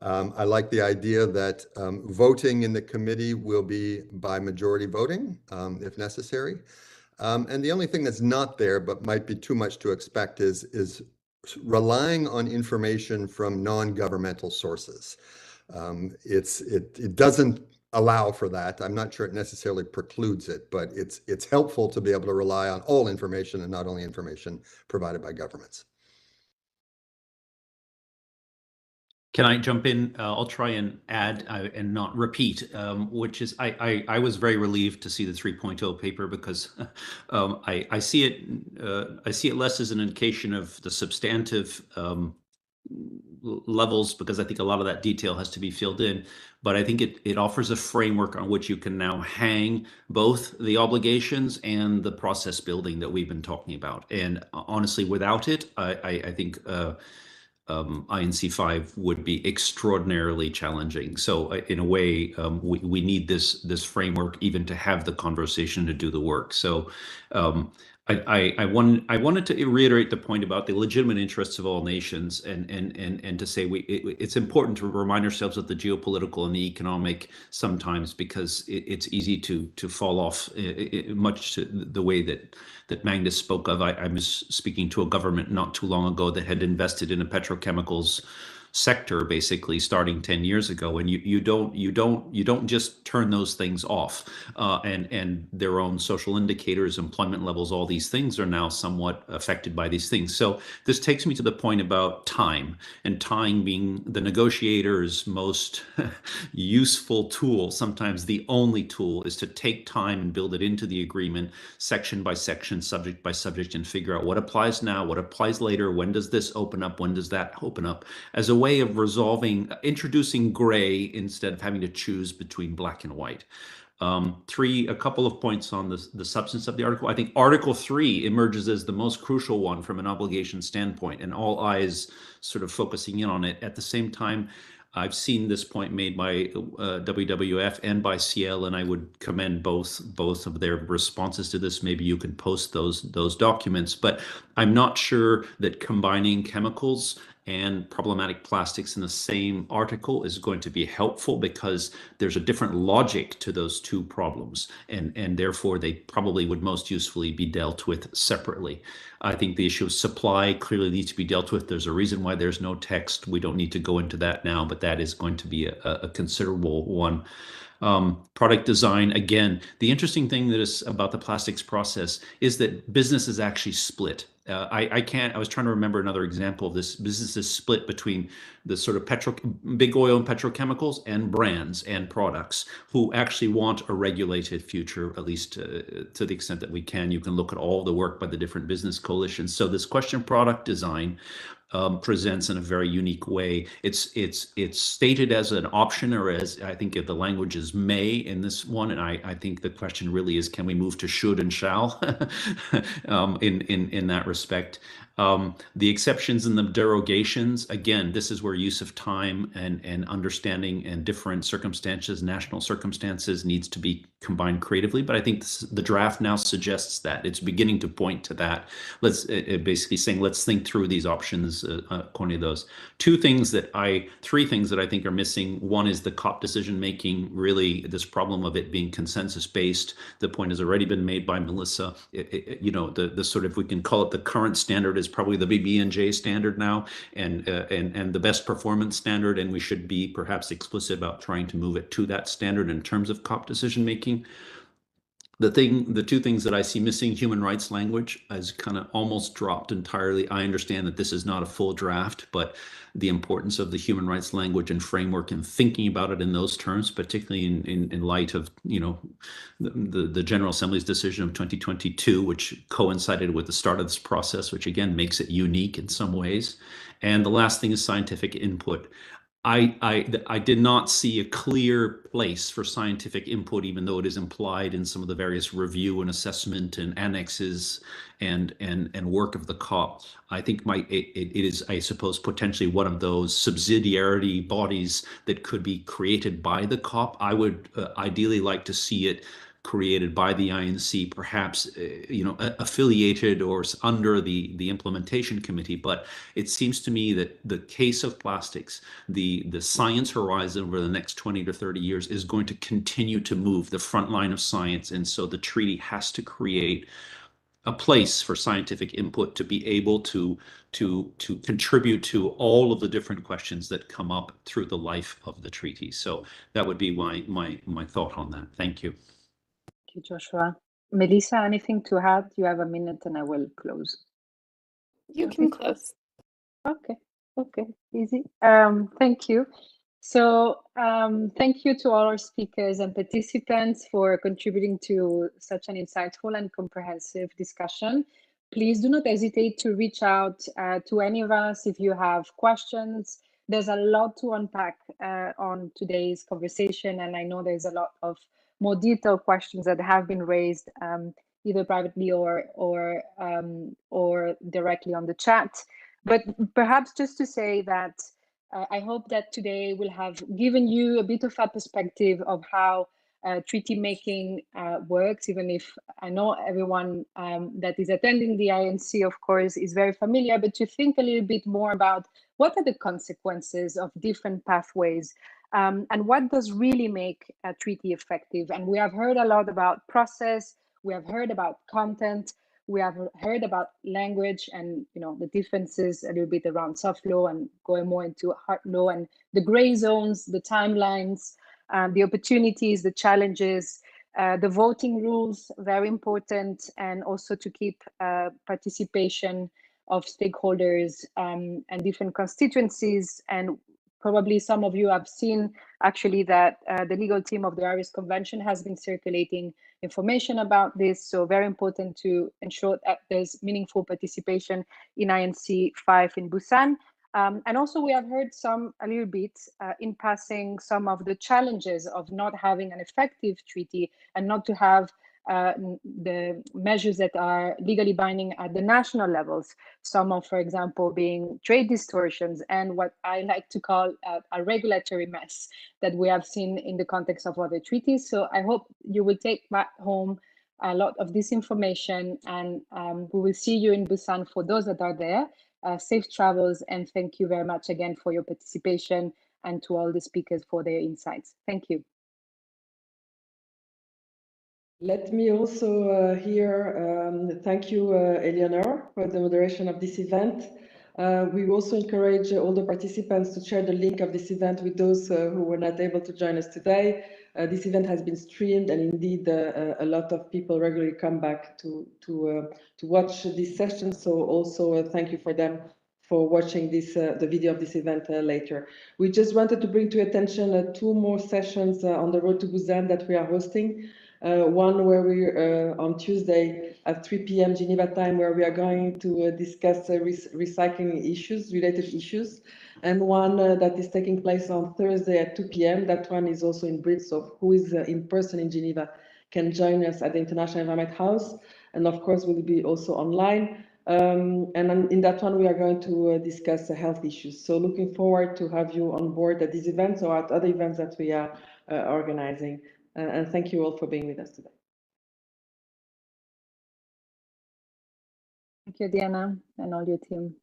I like the idea that voting in the committee will be by majority voting, if necessary. And the only thing that's not there, but might be too much to expect, is relying on information from non-governmental sources. It doesn't allow for that. I'm not sure it necessarily precludes it, but it's helpful to be able to rely on all information and not only information provided by governments. Can I jump in? I'll try and add and not repeat, which is I was very relieved to see the 3.0 paper because I see it less as an indication of the substantive levels, because I think a lot of that detail has to be filled in, but I think it offers a framework on which you can now hang both the obligations and the process building that we've been talking about. And honestly, without it, I think INC 5 would be extraordinarily challenging. So in a way, we need this framework even to have the conversation to do the work. So I wanted to reiterate the point about the legitimate interests of all nations, and to say it's important to remind ourselves of the geopolitical and the economic sometimes, because it's easy to fall off much to the way that Magnus spoke of. I was speaking to a government not too long ago that had invested in a petrochemicals sector basically starting 10 years ago, and you don't just turn those things off, and their own social indicators, employment levels, all these things are now somewhat affected by these things. So this takes me to the point about time, and time being the negotiator's most useful tool. Sometimes the only tool is to take time and build it into the agreement section by section, subject by subject, and figure out what applies now, what applies later, when does this open up, when does that open up, as a way of introducing gray instead of having to choose between black and white. A couple of points on the substance of the article. I think Article 3 emerges as the most crucial one from an obligation standpoint, and all eyes sort of focusing in on it. At the same time, I've seen this point made by WWF and by CL, and I would commend both of their responses to this. Maybe you can post those documents, but I'm not sure that combining chemicals and problematic plastics in the same article is going to be helpful, because there's a different logic to those two problems, and therefore they probably would most usefully be dealt with separately. I think the issue of supply clearly needs to be dealt with. There's a reason why there's no text. We don't need to go into that now, but that is going to be a considerable one. Product design, again, the interesting thing that is about the plastics process is that business is actually split. I was trying to remember another example of this. Business is split between the sort of big oil and petrochemicals and brands and products who actually want a regulated future, at least to the extent that we can. You can look at all the work by the different business coalitions. So this question of product design presents in a very unique way. It's stated as an option, or as I think the language is may in this one, and I think the question really is, can we move to should and shall in that respect? The exceptions and the derogations, again, this is where use of time and understanding and different circumstances, national circumstances, needs to be combined creatively. But I think the draft now suggests that it's beginning to point to that. Let's basically saying, let's think through these options according to those. Three things that I think are missing. One is the COP decision making, really this problem of it being consensus based. The point has already been made by Melissa. The sort of, we can call it the current standard is probably the BB&J standard now, and the best performance standard, and we should be perhaps explicit about trying to move it to that standard in terms of COP decision making. The two things that I see missing, human rights language has kind of almost dropped entirely. I understand that this is not a full draft, but the importance of the human rights language and framework and thinking about it in those terms, particularly in light of the General Assembly's decision of 2022, which coincided with the start of this process, which again makes it unique in some ways. And the last thing is scientific input. I did not see a clear place for scientific input, even though it is implied in some of the various review and assessment and annexes and work of the COP. I think it is, I suppose, potentially one of those subsidiarity bodies that could be created by the COP. I would ideally like to see it created by the INC, perhaps affiliated or under the implementation committee. But it seems to me that the case of plastics, the science horizon over the next 20 to 30 years is going to continue to move the front line of science, and so the treaty has to create a place for scientific input to be able to contribute to all of the different questions that come up through the life of the treaty. So that would be my thought on that. Thank you. Thank you, Joshua. Melissa, anything to add? You have a minute and I will close. You can close. Okay, easy. Thank you. So thank you to all our speakers and participants for contributing to such an insightful and comprehensive discussion. Please do not hesitate to reach out to any of us if you have questions. There's a lot to unpack on today's conversation, and I know there's a lot of more detailed questions that have been raised either privately or directly on the chat. But perhaps just to say that I hope that today will have given you a bit of a perspective of how treaty making works, even if I know everyone that is attending the INC, of course, is very familiar, but to think a little bit more about what are the consequences of different pathways and what does really make a treaty effective. And we have heard a lot about process, we have heard about content, we have heard about language and the differences a little bit around soft law and going more into hard law and the gray zones, the timelines, the opportunities, the challenges, the voting rules, very important, and also to keep participation of stakeholders and different constituencies. And probably some of you have seen actually that the legal team of the Aarhus Convention has been circulating information about this. So very important to ensure that there's meaningful participation in INC 5 in Busan. And also we have heard a little bit in passing some of the challenges of not having an effective treaty and not to have the measures that are legally binding at the national levels. Some of, for example, being trade distortions and what I like to call a regulatory mess that we have seen in the context of other treaties. So I hope you will take back home a lot of this information, and we will see you in Busan for those that are there. Safe travels, and thank you very much again for your participation and to all the speakers for their insights. Thank you. Let me also thank you, Eleanor, for the moderation of this event. We also encourage all the participants to share the link of this event with those who were not able to join us today. This event has been streamed, and indeed a lot of people regularly come back to watch this session. So also thank you for them for watching this the video of this event later. We just wanted to bring to attention 2 more sessions on the road to Busan that we are hosting. One where we on Tuesday at 3 p.m. Geneva time, where we are going to discuss recycling issues, related issues, and one that is taking place on Thursday at 2 p.m. That one is also in Brit, so who is in person in Geneva can join us at the International Environment House, and of course will be also online. And in that one we are going to discuss health issues. So looking forward to have you on board at these events or at other events that we are organizing. And thank you all for being with us today. Thank you, Diana, and all your team.